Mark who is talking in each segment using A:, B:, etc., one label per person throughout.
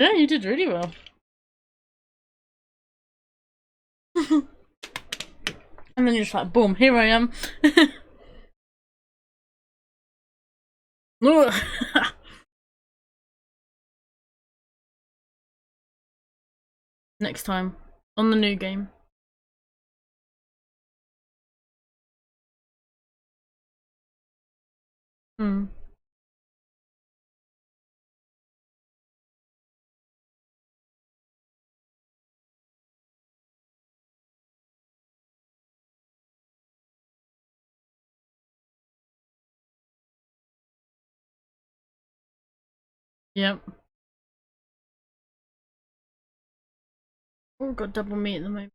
A: Yeah, you did really well. And then you're just like, boom, here I am. Next time, on the new game. Hmm. Yep. Oh, got double meat at the moment.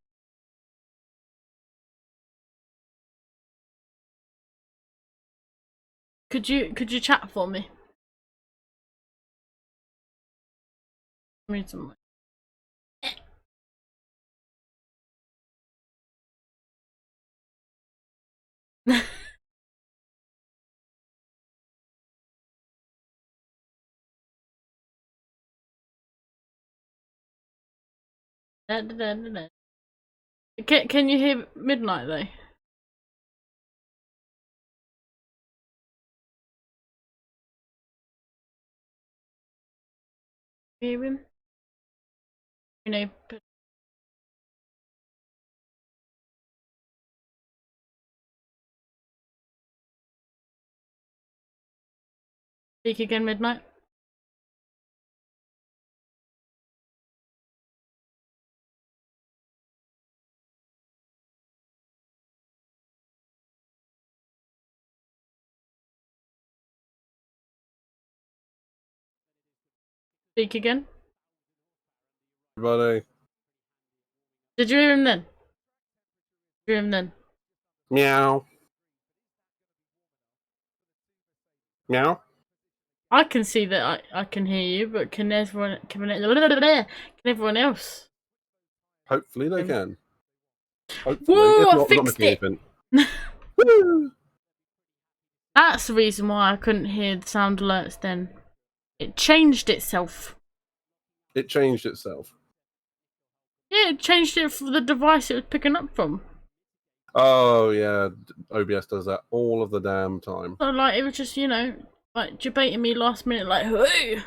A: Could you chat for me? Read some. Can you hear Midnight though? Hear him? You know. Speak again, Midnight. Speak again.
B: Everybody.
A: Did you hear him then? Did you hear him then?
B: Meow. Meow.
A: I can see that I can hear you, but can everyone else?
B: Hopefully they can. Hopefully.
A: Woo!
B: If
A: I
B: not, we're not
A: fixed
B: missing
A: it.
B: anything. Woo!
A: That's the reason why I couldn't hear the sound alerts then. It changed itself.
B: It changed itself.
A: Yeah, it changed it for the device it was picking up from.
B: Oh yeah, OBS does that all of the damn time.
A: So like it was just, you know, like debating me last minute, like, hey,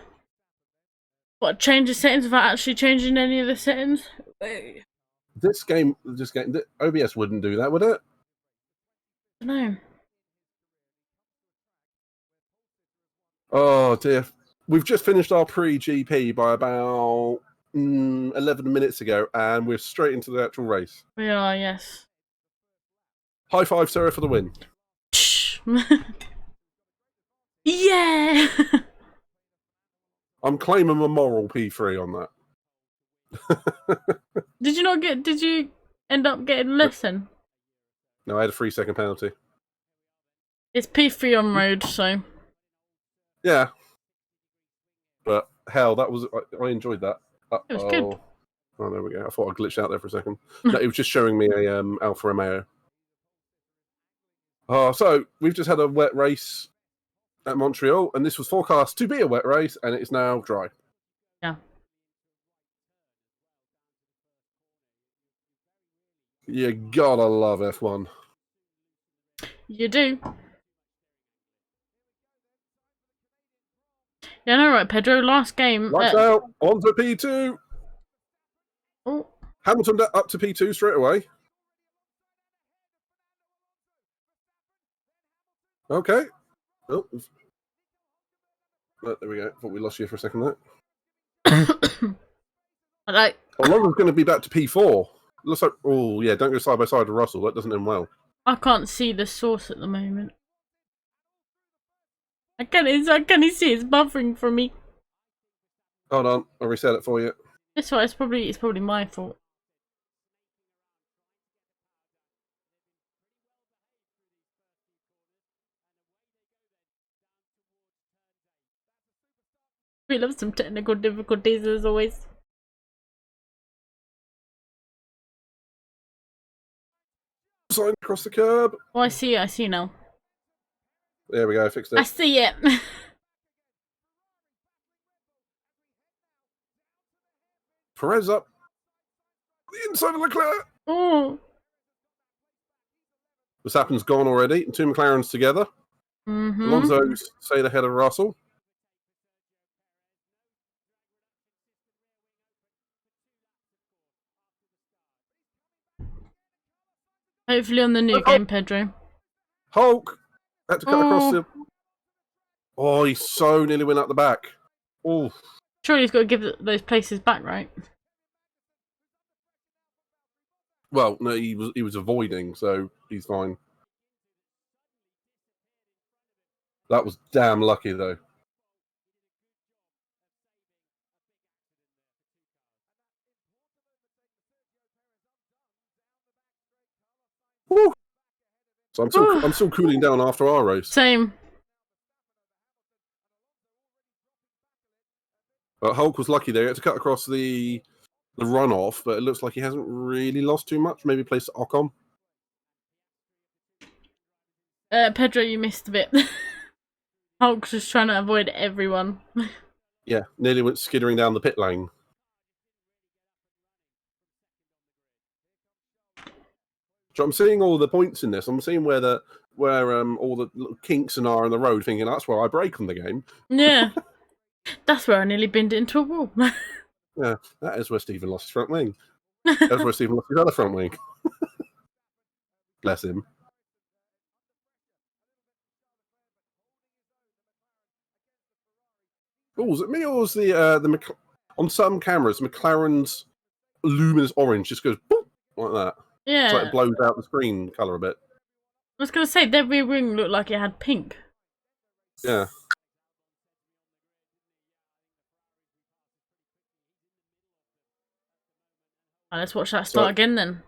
A: what, change the settings without actually changing any of the settings? Hey.
B: This game, OBS wouldn't do that, would it?
A: I don't know.
B: Oh dear. We've just finished our pre-GP by about 11 minutes ago, and we're straight into the actual race.
A: We are, yes.
B: High five, Sarah, for the win.
A: Yeah!
B: I'm claiming a moral P3 on
A: that. Did you end up getting less then?
B: No, I had a 3-second penalty.
A: It's P3 on road, so.
B: Yeah. But hell, that was, I enjoyed that.
A: It was good.
B: Oh, there we go. I thought I glitched out there for a second. No, it was just showing me a Alfa Romeo. So we've just had a wet race at Montreal, and this was forecast to be a wet race, and it is now dry.
A: Yeah.
B: You gotta love F1.
A: You do. Yeah, no, right, Pedro. Last game.
B: Lights out. On to P2.
A: Oh.
B: Hamilton up to P2 straight away. Okay. Oh, there we go. Thought we lost you for a second there. Alonso's going to be back to P4. Looks like, oh yeah, don't go side by side with Russell. That doesn't end well.
A: I can't see the source at the moment. I can't see it's buffering for me.
B: Hold on, I'll reset it for you.
A: That's why it's probably my fault. We love some technical difficulties as always.
B: Sign across the curb.
A: Oh, I see now.
B: There we go, I fixed it.
A: I see it.
B: Perez up the inside of Leclerc.
A: Oh.
B: Verstappen's gone already. 2 McLarens together. Alonso stayed ahead of Russell.
A: Hopefully on the new game, Pedro.
B: Hulk had to cut across the... Oh, he so nearly went out the back. Oh.
A: Surely he's got to give those places back, right?
B: Well, no, he was avoiding, so he's fine. That was damn lucky, though. Woo. So I'm still cooling down after our race.
A: Same.
B: But Hulk was lucky there. He had to cut across the runoff, but it looks like he hasn't really lost too much. Maybe placed Ocon.
A: Pedro, you missed a bit. Hulk's just trying to avoid everyone.
B: Yeah, nearly went skittering down the pit lane. So I'm seeing all the points in this. I'm seeing where all the little kinks are in the road, thinking that's where I break on the game.
A: Yeah. That's where I nearly binned it into a wall.
B: Yeah, that is where Stephen lost his front wing. That's where Stephen lost his other front wing. Bless him. Oh, was it me or was on some cameras McLaren's luminous orange just goes boop, like that?
A: Yeah.
B: It's like it blows out the screen colour a bit.
A: I was going to say, their rear wing looked like it had pink.
B: Yeah.
A: Right, let's watch that start again then.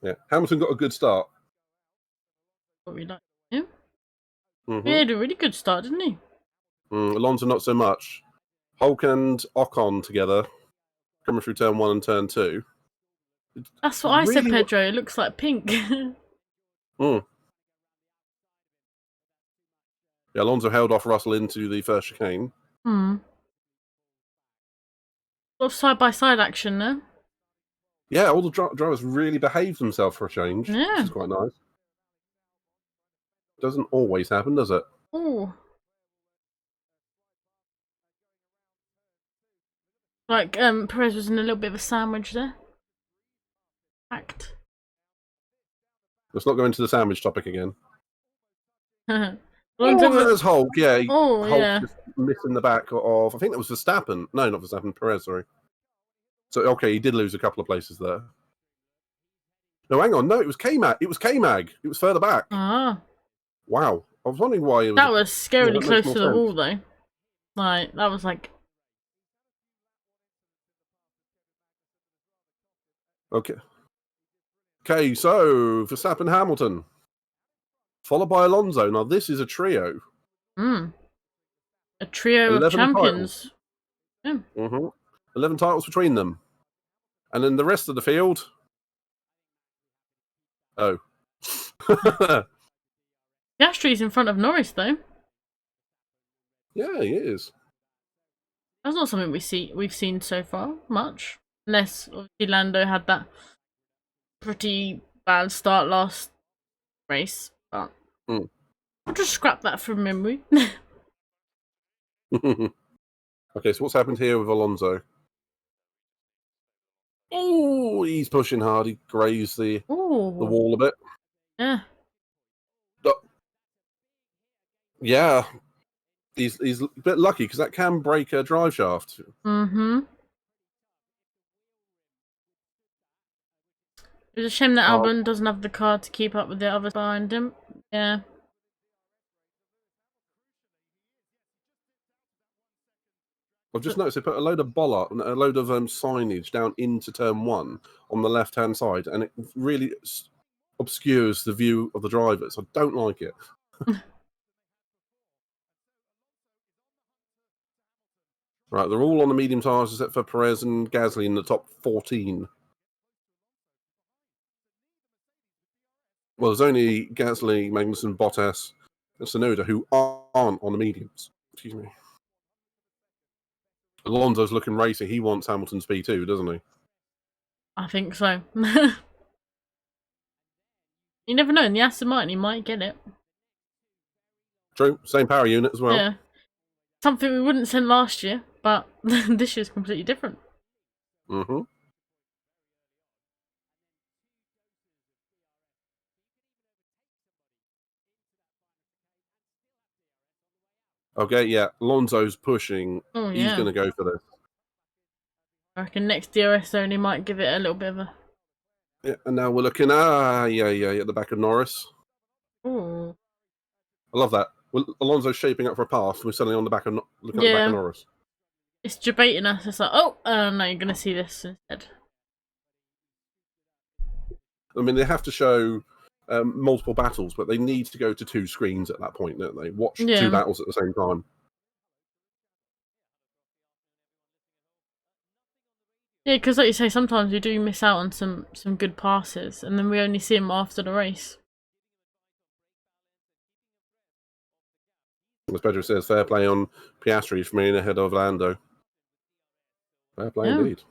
B: Yeah, Hamilton got a good start.
A: What we like. Yeah. He had a really good start, didn't he?
B: Alonso not so much. Hulk and Ocon together, coming through turn 1 and turn 2.
A: That's what I said, Pedro. It looks like pink.
B: Yeah, Alonso held off Russell into the first chicane.
A: A lot of side-by-side action there.
B: Yeah, all the drivers really behaved themselves for a change, which is quite nice. Doesn't always happen, does it?
A: Oh. Like, Perez was in a little bit of a sandwich there. Fact.
B: Let's not go into the sandwich topic again.
A: Alonso
B: there's Hulk, yeah.
A: Hulk
B: just missing the back of, I think that was Verstappen. No, not Verstappen, Perez, sorry. So, okay, he did lose a couple of places there. No, hang on, no, it was K-Mag. It was K-Mag. It was further back.
A: Ah.
B: Wow. I was wondering why it was...
A: That was scarily close to the wall, though. Like, that was like...
B: Okay. Okay, so Verstappen, Hamilton. Followed by Alonso. Now, this is a trio.
A: A trio of champions.
B: Yeah. 11 titles between them. And then the rest of the field... Oh.
A: Piastri's in front of Norris, though.
B: Yeah, he is.
A: That's not something we've seen so far, much. Unless, obviously, Lando had that pretty bad start last race. But I'll just scrap that from memory.
B: Okay, so what's happened here with Alonso? Oh, he's pushing hard. He grazed the wall a bit.
A: Yeah.
B: Yeah. He's a bit lucky because that can break a drive shaft.
A: It's a shame that Albon doesn't have the car to keep up with the others behind him. Yeah.
B: I've just noticed they put a load of bollard, a load of signage down into turn 1 on the left-hand side, and it really obscures the view of the drivers. I don't like it. Right, they're all on the medium tyres except for Perez and Gasly in the top 14. Well, there's only Gasly, Magnussen, Bottas, and Tsunoda who aren't on the mediums. Excuse me. Alonso's looking racy. He wants Hamilton's P2, doesn't he?
A: I think so. You never know. In the Aston Martin, he might get it.
B: True. Same power unit as well.
A: Yeah. Something we wouldn't send last year, but this year's completely different.
B: Mm-hmm. Okay, yeah. Alonso's pushing.
A: Oh,
B: He's
A: yeah.
B: going to go for this.
A: I reckon next DRS only might give it a little bit of a...
B: Yeah, and now we're looking at the back of Norris.
A: Ooh.
B: I love that. Alonso's shaping up for a pass. We're suddenly on the back of looking at the back of Norris.
A: It's debating us. It's like, oh, no, you're going to see this instead.
B: I mean, they have to show multiple battles, but they need to go to two screens at that point, don't they? Watch two battles at the same time.
A: Yeah, because like you say, sometimes we do miss out on some good passes, and then we only see them after the race.
B: As Pedro says, fair play on Piastri for being ahead of Lando. Fair play indeed.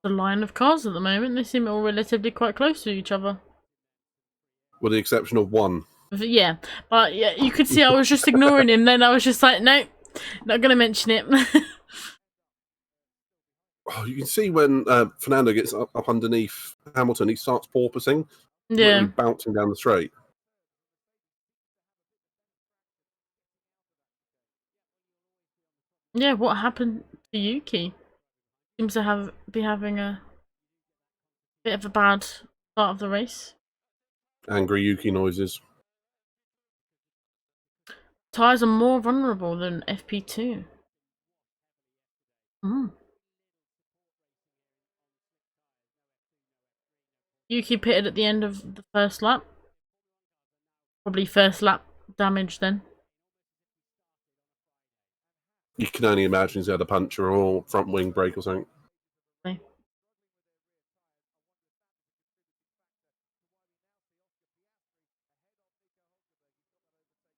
A: The line of cars at the moment, they seem all relatively quite close to each other.
B: With the exception of one.
A: Yeah, but yeah, you could see I was just ignoring him. Then I was just like, no, not going to mention it.
B: Oh, you can see when Fernando gets up underneath Hamilton, he starts porpoising,
A: yeah,
B: bouncing down the straight.
A: Yeah, what happened to Yuki? Seems to be having a bit of a bad start of the race.
B: Angry Yuki noises.
A: Tyres are more vulnerable than FP2. Yuki pitted at the end of the first lap. Probably first lap damage then.
B: You can only imagine he's had a puncture or front wing brake or something.
A: Okay.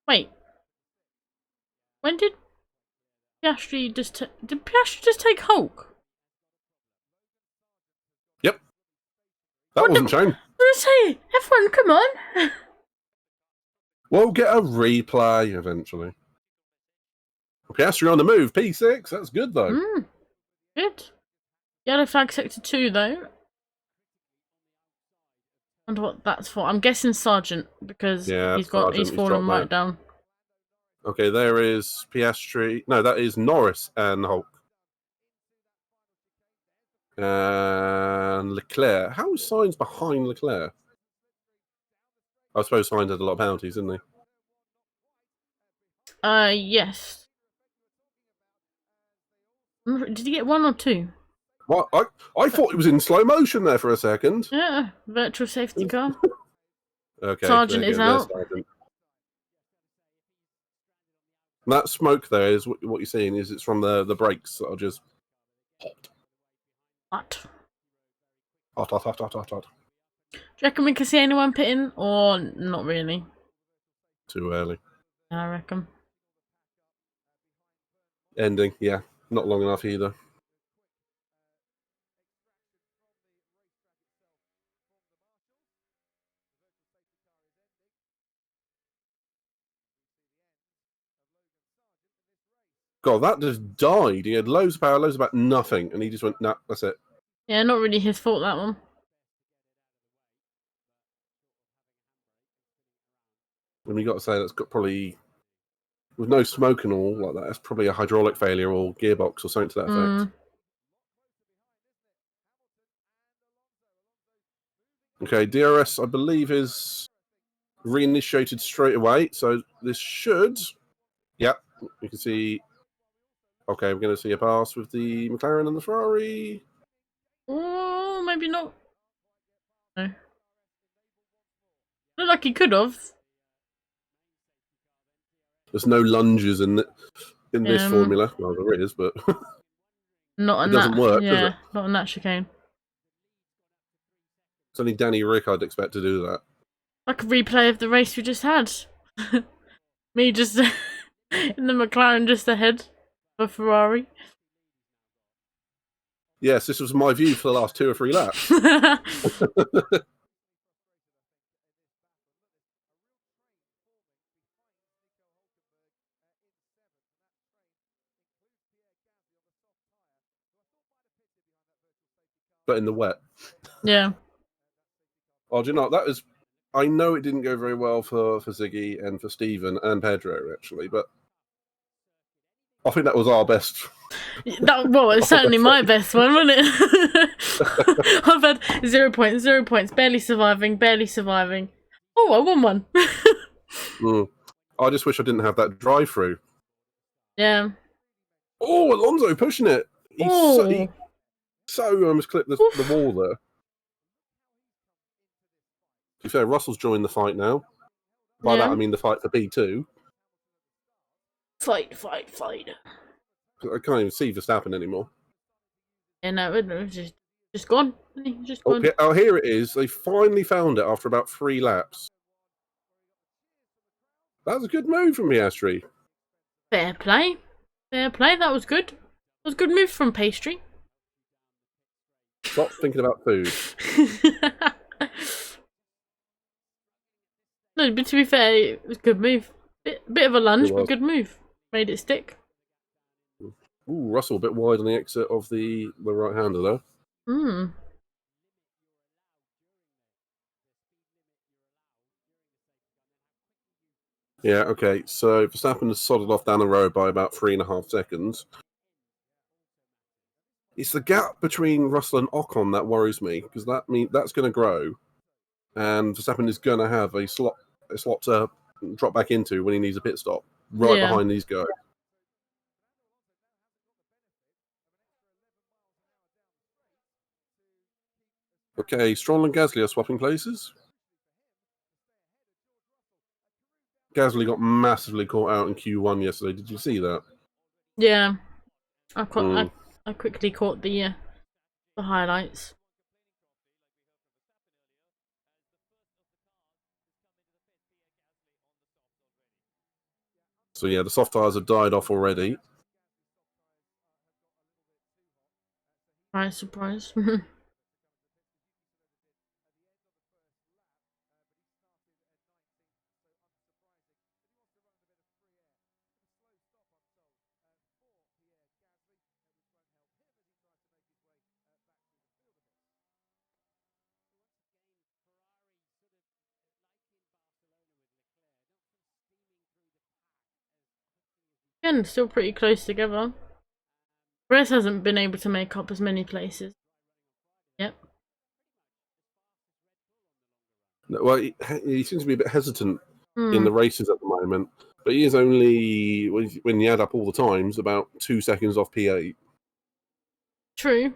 A: Wait. When did Piastri did Piastri just take Hulk?
B: Yep. That wasn't shown.
A: I was saying, F1, come on.
B: We'll get a replay eventually. Piastri on the move, P6. That's good though.
A: Good. Yellow flag sector 2 though. Wonder what that's for. I'm guessing Sergeant because he's fallen right down.
B: Okay, there is Piastri. No, that is Norris and Hulk. And Leclerc. How is Sainz behind Leclerc? I suppose Sainz had a lot of penalties, didn't he?
A: Yes. Did he get 1 or 2?
B: What? I thought it was in slow motion there for a second.
A: Yeah, virtual safety car.
B: Okay,
A: Sergeant is out.
B: Sergeant. That smoke there is what you're seeing. Is it's from the brakes that are just hot. Hot.
A: Do you reckon we can see anyone pitting or not really?
B: Too early.
A: I reckon.
B: Ending, yeah. Not long enough either. God, that just died. He had loads of power, loads about nothing, and he just went, nah, that's it.
A: Yeah, not really his fault, that one.
B: And we got to say that's got probably, with no smoke and all like that, that's probably a hydraulic failure or gearbox or something to that effect. Okay, DRS, I believe, is reinitiated straight away. So this should, yeah, you can see. Okay, we're going to see a pass with the McLaren and the Ferrari.
A: Oh, maybe not. No. Looked like he could have.
B: There's no lunges in it. in this formula. Well, there is, but
A: not
B: it doesn't work, does it?
A: Not on that chicane.
B: It's only Danny Rick I'd expect to do that.
A: Like a replay of the race we just had. Me just in the McLaren just ahead of Ferrari.
B: Yes, this was my view for the last 2 or 3 laps. But in the wet.
A: Yeah.
B: Oh, do you know, that is... I know it didn't go very well for Ziggy and for Stephen and Pedro, actually, but I think that was our best.
A: Well, it's certainly my best one, wasn't it? I've had 0 points, 0 points, barely surviving. Oh, I won one.
B: I just wish I didn't have that drive-through.
A: Yeah.
B: Oh, Alonso pushing it. He so almost clipped the wall there. To be fair, Russell's joined the fight now. By that, I mean the fight for P2.
A: Fight.
B: I can't even see Verstappen anymore.
A: Yeah, no, it's just gone. Just gone.
B: Oh, here it is. They finally found it after about 3 laps. That was a good move from Piastri.
A: Fair play. That was good. That was a good move from Pastry.
B: Stop thinking about food.
A: No, but to be fair, it was a good move. Bit of a lunge, but good move. Made it stick.
B: Ooh, Russell a bit wide on the exit of the right-hander though. Yeah, okay. So Verstappen has sodded off down the road by about 3.5 seconds. It's the gap between Russell and Ocon that worries me, because that's going to grow, and Verstappen is going to have a slot to drop back into when he needs a pit stop, behind these guys. Okay, Stroll and Gasly are swapping places. Gasly got massively caught out in Q1 yesterday. Did you see that?
A: Yeah, I quickly caught the highlights.
B: So yeah, the soft tyres have died off already.
A: Surprise. Again, still pretty close together. Perez hasn't been able to make up as many places. Yep.
B: Well, he seems to be a bit hesitant in the races at the moment, but he is only, when you add up all the times, about 2 seconds off P8.
A: True.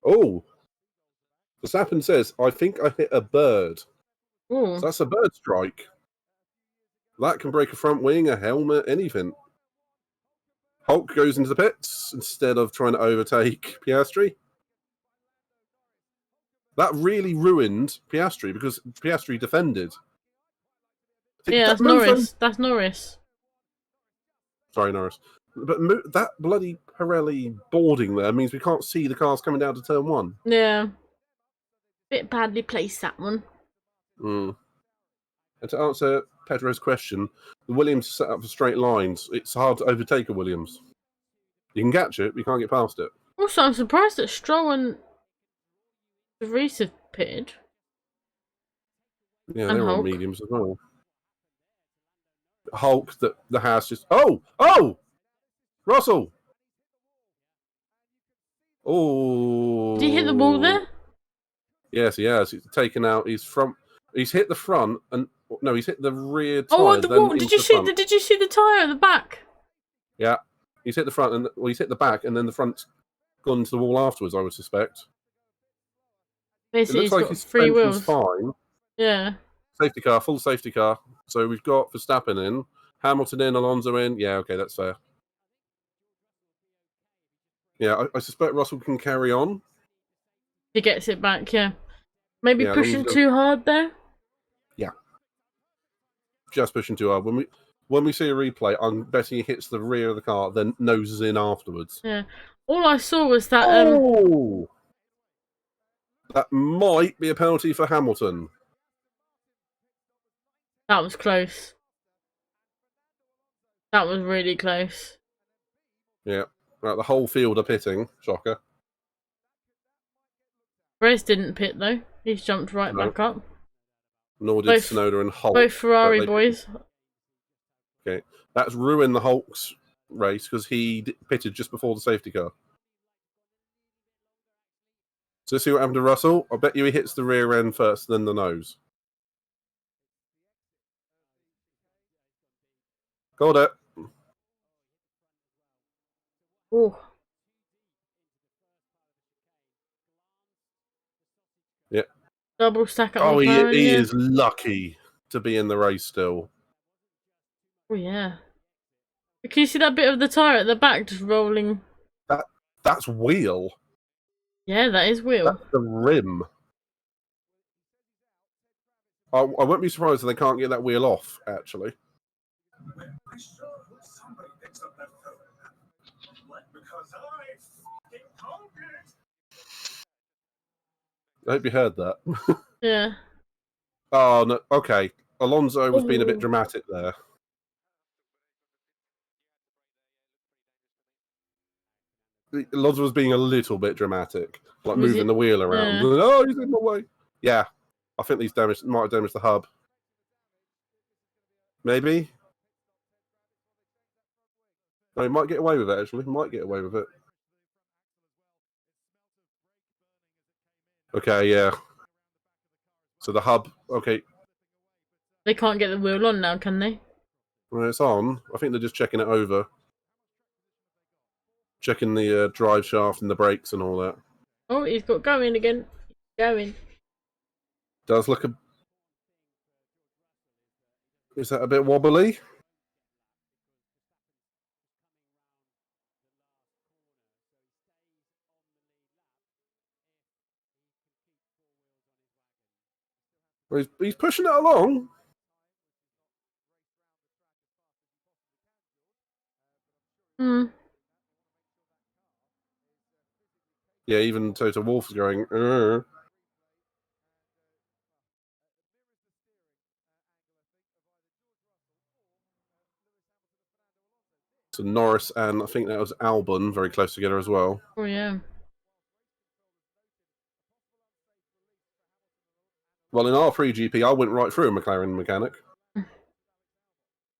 B: Oh, Verstappen says, I think I hit a bird.
A: Ooh.
B: So that's a bird strike. That can break a front wing, a helmet, anything. Hulk goes into the pits instead of trying to overtake Piastri. That really ruined Piastri because Piastri defended.
A: Yeah, that's Norris. That's Norris.
B: Sorry, Norris. But that bloody Pirelli boarding there means we can't see the cars coming down to turn 1.
A: Yeah. Bit badly placed, that one.
B: And to answer Pedro's question, the Williams set up for straight lines. It's hard to overtake a Williams. You can catch it, but you can't get past it.
A: Also, I'm surprised that Stroll and De Vries have pitted.
B: Yeah, they're on mediums as well. Hulk, the house just... Oh! Russell! Oh!
A: Did he hit the wall there?
B: Yes, he has. He's taken out. He's hit the front and... No, he's hit the rear tyre.
A: Oh, the wall! Did you see the tyre at the back?
B: Yeah, he's hit the front and he's hit the back, and then the front's gone into the wall afterwards. I would suspect.
A: Basically,
B: it looks like his suspension's fine.
A: Yeah.
B: Safety car, full safety car. So we've got Verstappen in, Hamilton in, Alonso in. Yeah, okay, that's fair. Yeah, I suspect Russell can carry on.
A: He gets it back, yeah. Maybe
B: Yeah,
A: pushing too hard there.
B: Yeah, just pushing too hard. When we see a replay, I'm betting he hits the rear of the car, then noses in afterwards.
A: Yeah. All I saw was that.
B: Oh, that might be a penalty for Hamilton.
A: That was close. That was really close.
B: Yeah, right. The whole field are pitting. Shocker.
A: Perez didn't pit though. He's jumped right back up.
B: Nor did Tsunoda and Hulk.
A: Both Ferrari boys.
B: Okay, that's ruined the Hulk's race because he pitted just before the safety car. So let's see what happened to Russell. I bet you he hits the rear end first, then the nose. Got it.
A: Oh.
B: Yeah.
A: Double stack up.
B: Oh, he is lucky to be in the race still.
A: Oh yeah. Can you see that bit of the tyre at the back just rolling?
B: That's wheel.
A: Yeah, that is wheel.
B: That's the rim. I won't be surprised if they can't get that wheel off, actually. I hope you heard that.
A: Yeah.
B: Oh, no. Okay. Alonso was being a bit dramatic there. Alonso was being a little bit dramatic, like moving the wheel around. Yeah. Oh, he's in my way. Yeah. I think these might have damaged the hub. Maybe. No, he might get away with it, actually. He might get away with it. Okay, yeah. So the hub, okay.
A: They can't get the wheel on now, can they?
B: Well, it's on. I think they're just checking it over. Checking the drive shaft and the brakes and all that.
A: Oh, he's got going again. Going.
B: Does look a... Is that a bit wobbly? Well, he's pushing it along.
A: Hmm.
B: Yeah, even Toto Wolff's going... So Norris and I think that was Albon very close together as well.
A: Oh, yeah.
B: Well, in our pre-GP, I went right through a McLaren mechanic.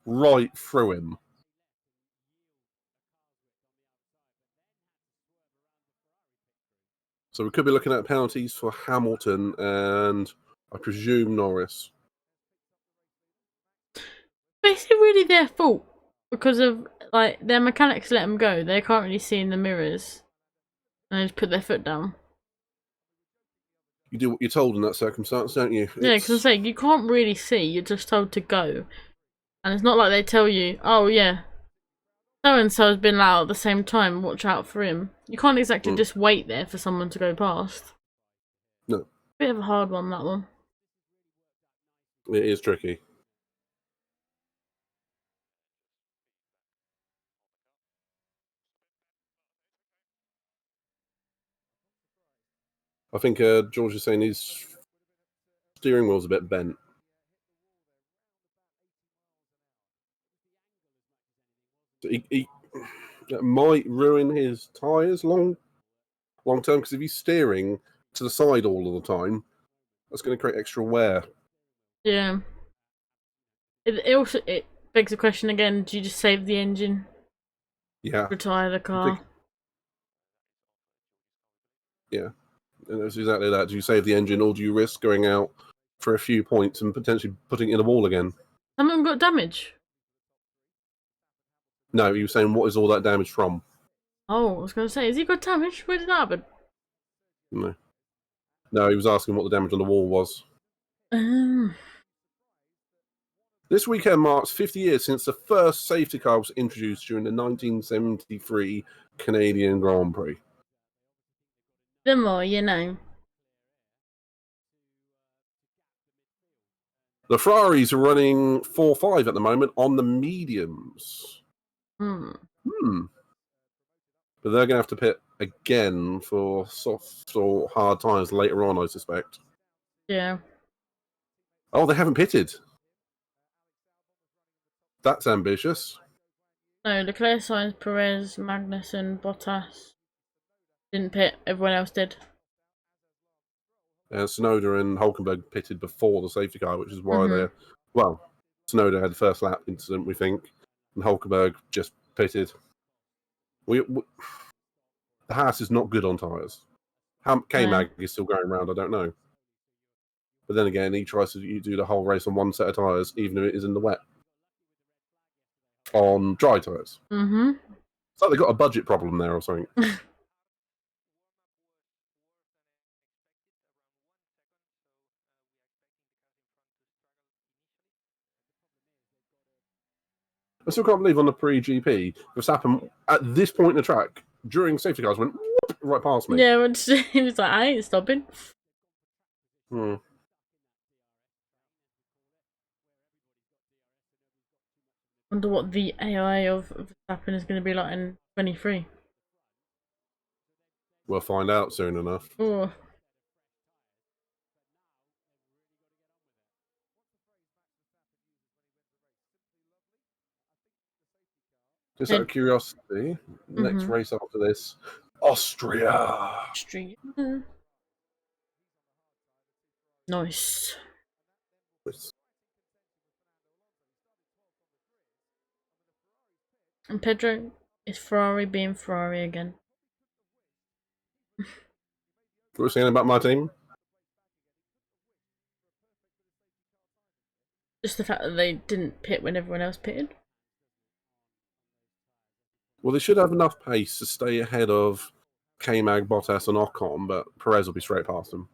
B: Right through him. So we could be looking at penalties for Hamilton and I presume Norris.
A: But is it really their fault? Because of, like, their mechanics let them go. They can't really see in the mirrors. And they just put their foot down.
B: You do what you're told in that circumstance, don't you?
A: Yeah, because I'm saying, you can't really see. You're just told to go. And it's not like they tell you, oh, yeah, so-and-so has been out at the same time, watch out for him. You can't exactly just wait there for someone to go past.
B: No.
A: Bit of a hard one, that one.
B: It is tricky. I think George is saying his steering wheel's a bit bent. He that might ruin his tyres long term because if he's steering to the side all of the time, that's going to create extra wear.
A: Yeah. It also begs the question again: do you just save the engine?
B: Yeah.
A: Retire the car.
B: Yeah, and that's exactly that. Do you save the engine or do you risk going out for a few points and potentially putting it in a wall again?
A: Someone got damage?
B: No, you were saying what is all that damage from?
A: Oh, I was going to say, has he got damage? Where did that happen?
B: No, he was asking what the damage on the wall was. This weekend marks 50 years since the first safety car was introduced during the 1973 Canadian Grand Prix.
A: The more you know.
B: The Ferraris are running 4.5 at the moment on the mediums.
A: Hmm.
B: But they're going to have to pit again for soft or hard tyres later on, I suspect.
A: Yeah.
B: Oh, they haven't pitted. That's ambitious.
A: No, Leclerc, Sainz, Perez, Magnussen, Bottas didn't pit. Everyone else did.
B: Tsunoda and Hulkenberg pitted before the safety car, which is why they're... Well, Tsunoda had the first lap incident, we think, and Hulkenberg just pitted. The Haas is not good on tyres. How K-Mag is still going around, I don't know. But then again, he tries to do the whole race on one set of tyres, even if it is in the wet. On dry tyres.
A: Mm-hmm.
B: It's like they've got a budget problem there or something. I still can't believe on the pre-GP, Verstappen, at this point in the track, during safety cars, went whoop, right past me.
A: Yeah, he was like, I ain't stopping. Wonder what the AI of Verstappen is going to be like in 23.
B: We'll find out soon enough.
A: Oh.
B: Just out of curiosity, next race after this, Austria.
A: Nice. And Pedro, is Ferrari being Ferrari again?
B: What were you saying about my team?
A: Just the fact that they didn't pit when everyone else pitted.
B: Well, they should have enough pace to stay ahead of K-Mag, Bottas and Ocon, but Perez will be straight past them.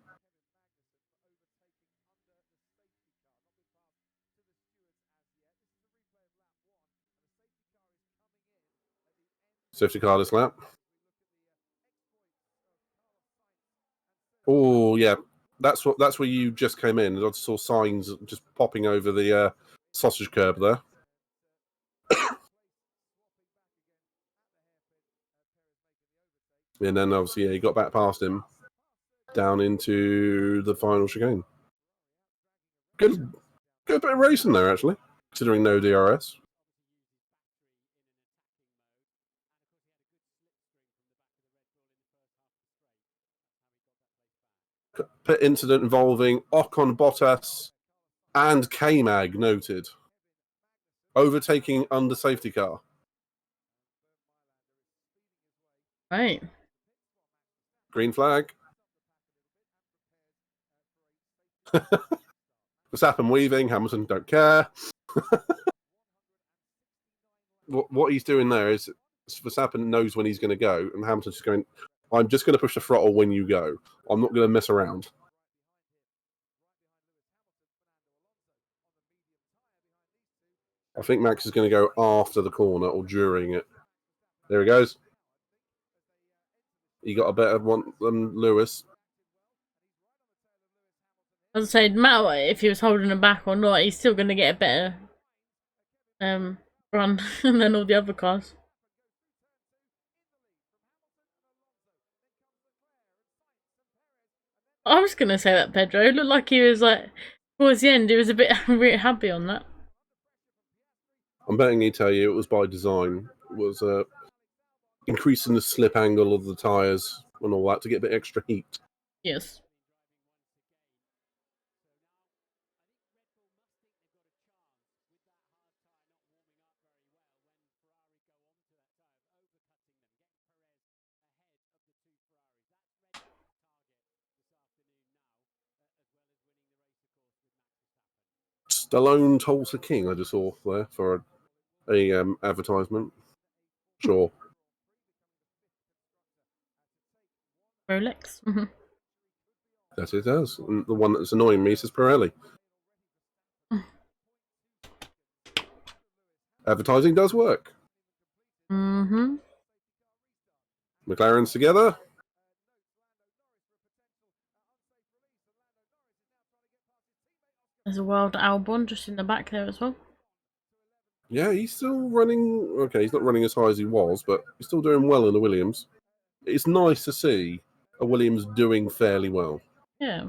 B: Safety car this lap. Oh, yeah. That's where you just came in. I saw signs just popping over the sausage curb there. And then obviously, yeah, he got back past him down into the final chicane. Good bit of racing there, actually, considering no DRS. Pit incident involving Ocon, Bottas, and K-Mag noted. Overtaking under safety car.
A: Right.
B: Green flag. Verstappen weaving, Hamilton don't care. What he's doing there is Verstappen knows when he's going to go, and Hamilton's just going, I'm just going to push the throttle when you go. I'm not going to mess around. I think Max is going to go after the corner or during it. There he goes. He got a better one than Lewis.
A: As I said, no matter if he was holding him back or not, he's still going to get a better run than all the other cars. I was going to say that Pedro. It looked like he was like, towards the end, he was a bit really happy on that.
B: I'm betting he'd tell you it was by design. It was increasing the slip angle of the tyres and all that to get a bit extra heat.
A: Yes.
B: Stallone Tulsa King, I just saw there for a advertisement. Sure.
A: Rolex.
B: Yes, it does. And the one that's annoying me says Pirelli. Advertising does work. McLaren's together.
A: There's a wild Albon just in the back there as well.
B: Yeah, he's still running. Okay, he's not running as high as he was, but he's still doing well in the Williams. It's nice to see a Williams doing fairly well.
A: Yeah.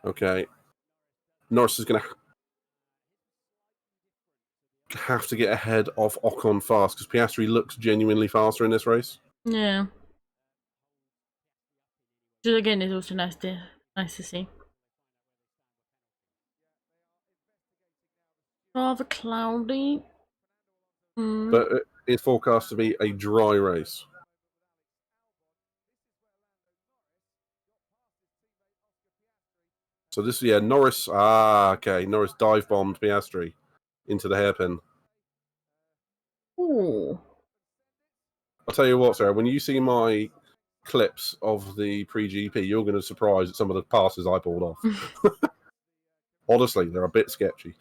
B: Okay. Norris is going to have to get ahead of Ocon fast because Piastri looks genuinely faster in this race.
A: Yeah. Which again is also nice to see. Rather cloudy.
B: But it's forecast to be a dry race. So this, Norris. Okay. Norris dive bombed Piastri into the hairpin.
A: Ooh.
B: I'll tell you what, Sarah. When you see my clips of the pre-GP, you're going to be surprised at some of the passes I pulled off. Honestly, they're a bit sketchy.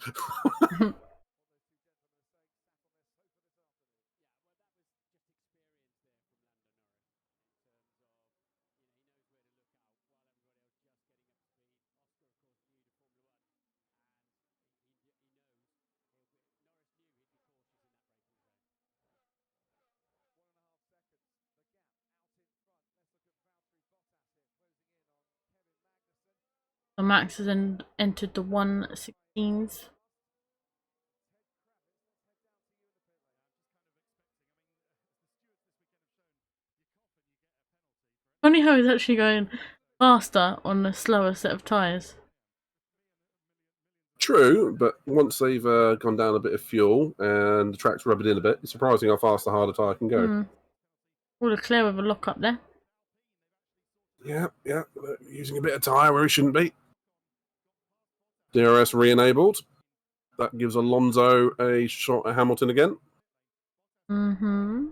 A: So Max has entered the 1:16s. Funny how he's actually going faster on a slower set of tyres.
B: True, but once they've gone down a bit of fuel and the track's rubbing in a bit, it's surprising how fast the harder tyre can go.
A: All clear with a lock up there.
B: Yeah, using a bit of tyre where he shouldn't be. DRS re-enabled. That gives Alonso a shot at Hamilton again.
A: Mm-hmm.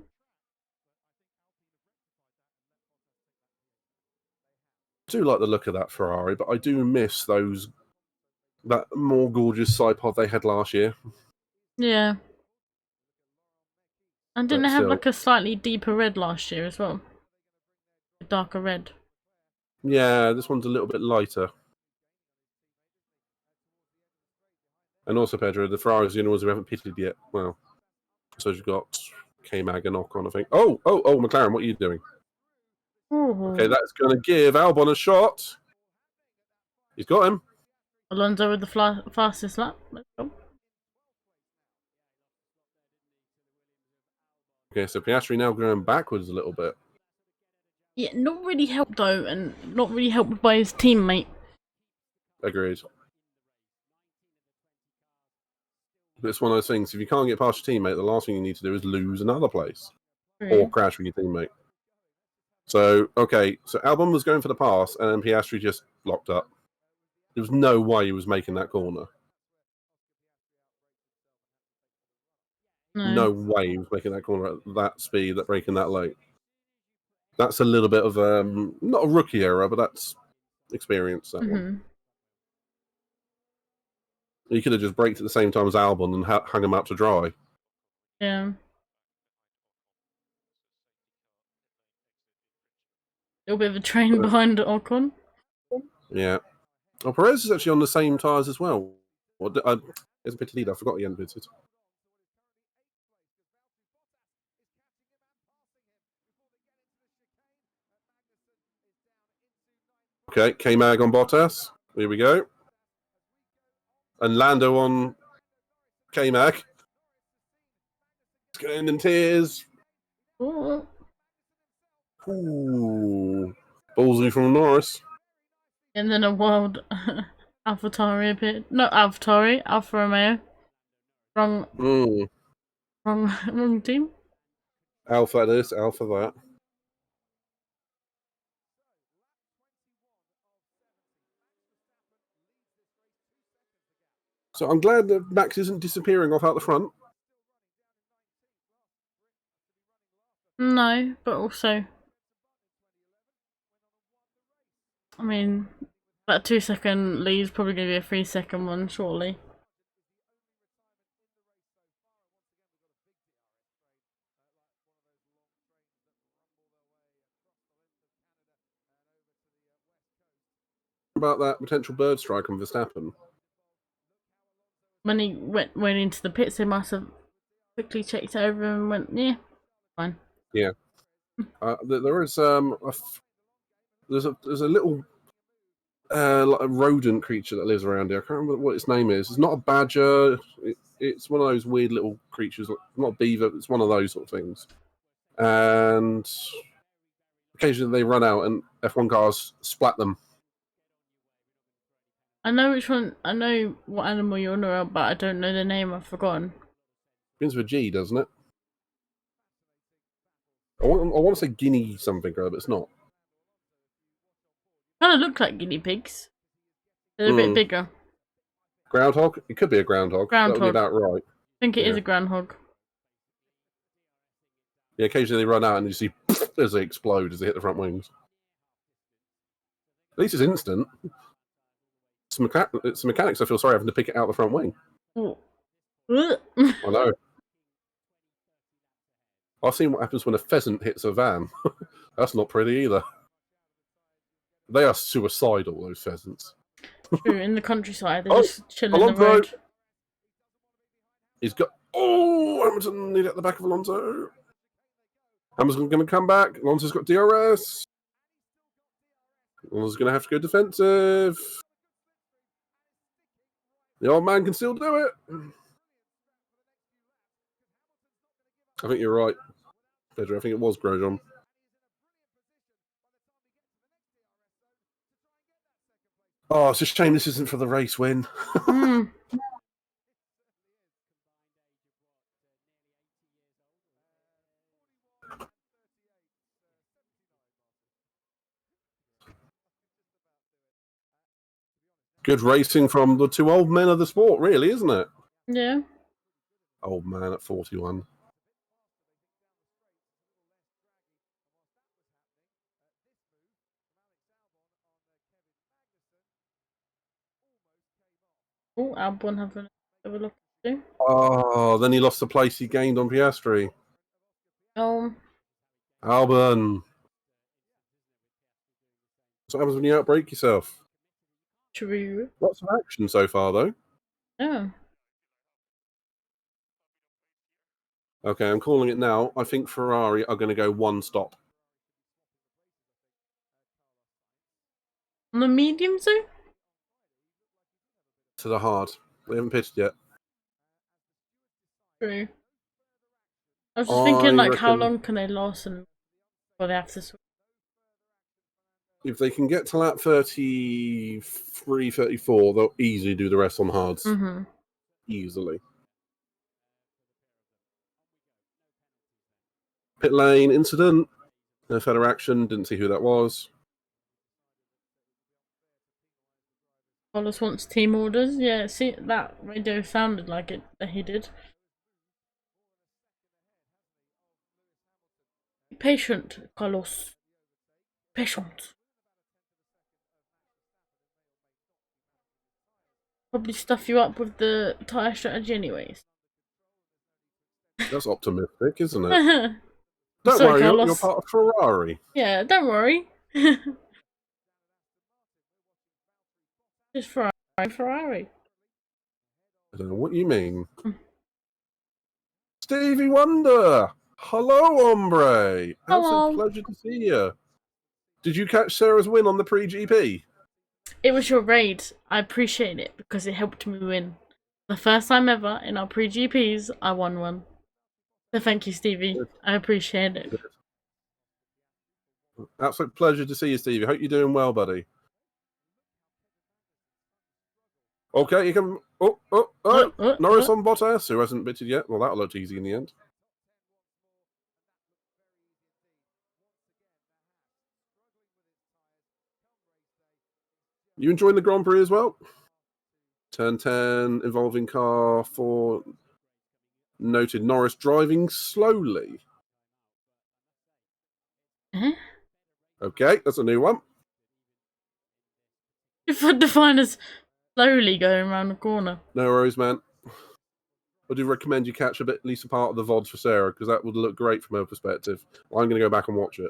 B: I do like the look of that Ferrari, but I do miss that more gorgeous side pod they had last year.
A: Yeah. And didn't
B: But
A: they have
B: still,
A: like a slightly deeper red last year as well? A darker red.
B: yeah, this one's a little bit lighter. And also, Pedro, the Ferraris are the only ones who haven't pitted yet. Well, so you've got K-Mag and Ocon, I think. Oh, McLaren, what are you doing?
A: Ooh.
B: Okay, that's going to give Albon a shot. He's got him.
A: Alonso with the fastest lap. Let's go.
B: Okay, so Piastri now going backwards a little bit.
A: Yeah, not really helped though, and not really helped by his teammate.
B: Agreed. But it's one of those things, if you can't get past your teammate, the last thing you need to do is lose another place. Or crash with your teammate. So, okay, so Albon was going for the pass, and then Piastri just locked up. There was no way he was making that corner. No way he was making that corner at that speed, that braking that late. That's a little bit of, not a rookie error, but that's experience, that one. He could have just braked at the same time as Albon and hung him out to dry.
A: Yeah. A little bit of a train behind Ocon.
B: Yeah. Oh, Perez is actually on the same tyres as well. Isn't pitted either. I forgot he hadn't pitted. Okay, K-Mag on Bottas. Here we go. And Lando on K-Mag. It's going in tears.
A: Ooh.
B: Ballsy from Norris.
A: And then a wild AlphaTauri appeared. Not AlphaTauri, Alfa Romeo. Wrong team.
B: Alpha this, Alpha that. So I'm glad that Max isn't disappearing off out the front.
A: No, but also, I mean, that 2-second lead is probably going to be a 3-second one, surely.
B: about that potential bird strike on Verstappen.
A: When he went into the pits, they must have quickly checked over and went, yeah, fine.
B: Yeah. There is there's a little like a rodent creature that lives around here. I can't remember what its name is. It's not a badger. It's one of those weird little creatures. Not a beaver. It's one of those sort of things. And occasionally they run out and F1 cars splat them.
A: I know which one. I know what animal you're on about, but I don't know the name. I've forgotten.
B: Begins with a G, doesn't it? I want to say guinea something, but it's not.
A: Kind of look like guinea pigs. They're a bit bigger.
B: Groundhog? It could be a groundhog. That would be about right.
A: I think it is a groundhog.
B: Yeah, occasionally they run out and you see as they explode as they hit the front wings. At least it's instant. It's the mechanics I feel sorry having to pick it out the front wing.
A: Oh.
B: I know. I've seen what happens when a pheasant hits a van. That's not pretty either. They are suicidal, those pheasants.
A: True, in the countryside, they're just chilling
B: Alonso.
A: the road.
B: He's got... Oh, Hamilton nearly at the back of Alonso. Hamilton's going to come back. Alonso's got DRS. Alonso's going to have to go defensive. The old man can still do it. I think you're right, Pedro. I think it was Grosjean. Oh, it's a shame this isn't for the race win. Good racing from the two old men of the sport, really, isn't it?
A: Yeah.
B: Old man at 41.
A: Oh, Albon have a look too.
B: Oh, then he lost the place he gained on Piastri.
A: Oh.
B: Albon. That's what happens when you outbreak yourself.
A: True.
B: Lots of action so far, though.
A: Yeah.
B: Okay, I'm calling it now. I think Ferrari are going to go one stop.
A: On the mediums, though?
B: To the hard. They haven't pitched yet.
A: True. I was just thinking, like, how long can they last and before they have to switch?
B: If they can get to lap 33, 34, they'll easily do the rest on hards.
A: Mm-hmm.
B: Easily. Pit lane incident. No further action. Didn't see who that was.
A: Carlos wants team orders. Yeah, see, that radio sounded like it that he did. Be patient, Carlos. Patient. Probably stuff you up with the tyre strategy anyways.
B: That's optimistic, isn't it? Don't
A: Sorry,
B: worry,
A: Carlos.
B: you're part of Ferrari.
A: Yeah, don't worry. Just Ferrari.
B: I don't know what you mean. Stevie Wonder! Hello, hombre!
A: Hello.
B: Absolute pleasure to see you. Did you catch Sarah's win on the pre-GP?
A: It was your raid. I appreciate it because it helped me win. The first time ever in our pre-GPs, I won one. So thank you, Stevie. Good. I appreciate it.
B: Good. Absolute pleasure to see you, Stevie. Hope you're doing well, buddy. Okay, you can... Norris on Bottas, who hasn't bitted yet. Well, that looked easy in the end. You enjoying the Grand Prix as well? Turn 10, involving car 4. Noted Norris driving slowly. Okay, that's a new one.
A: Defined as slowly going around the corner.
B: No worries, man. I do recommend you catch at least a part of the VODs for Sarah, because that would look great from her perspective. I'm going to go back and watch it.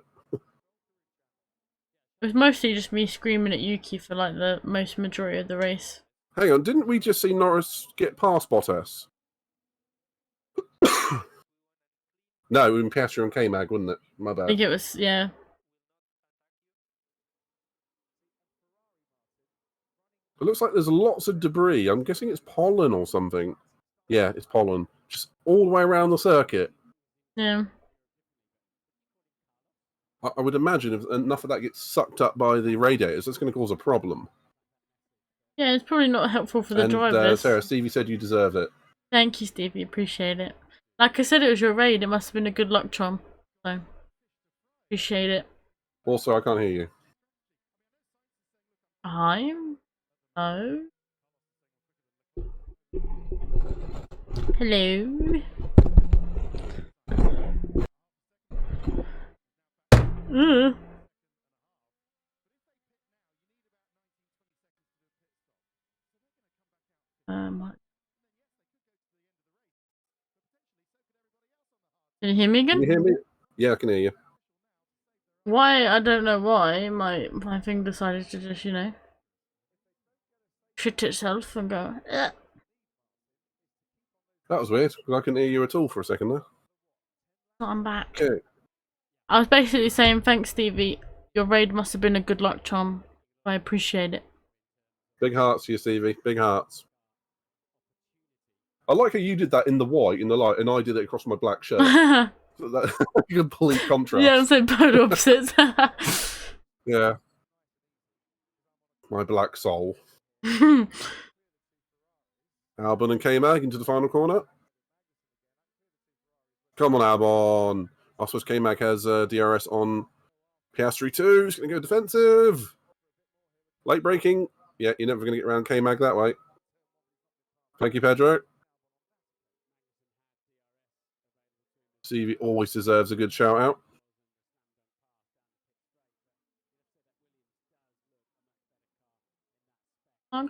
A: It was mostly just me screaming at Yuki for like the most majority of the race.
B: Hang on, didn't we just see Norris get past Bottas? No, it would be Piastri and K-Mag, wouldn't it? My
A: I
B: bad.
A: think it was, yeah.
B: It looks like there's lots of debris. I'm guessing it's pollen or something. Yeah, it's pollen. Just all the way around the circuit.
A: Yeah.
B: I would imagine if enough of that gets sucked up by the radiators, that's going to cause a problem.
A: Yeah, it's probably not helpful for the
B: And
A: drivers.
B: Sarah, Stevie said you deserve it.
A: Thank you, Stevie. Appreciate it. Like I said, it was your raid. It must have been a good luck charm. So, appreciate it.
B: Also, I can't hear you.
A: I'm... No. Hello. Ugh. Can you hear me again?
B: Can you hear me? Yeah, I can hear you.
A: Why? I don't know why. My thing decided to just, shit itself and go. Ugh.
B: That was weird, because I couldn't hear you at all for a second there.
A: I'm back.
B: Okay.
A: I was basically saying, thanks, Stevie. Your raid must have been a good luck charm. I appreciate it.
B: Big hearts to you, Stevie. Big hearts. I like how you did that in the white, in the light, and I did it across my black shirt. So that complete contrast.
A: Yeah, I'm saying polar opposites.
B: Yeah. My black soul. Albon and K-Mag into the final corner. Come on, Albon. I suppose K-Mag has DRS on Piastri too. He's going to go defensive. Late braking. Yeah, you're never going to get around K-Mag that way. Thank you, Pedro. Stevie always deserves a good shout out. All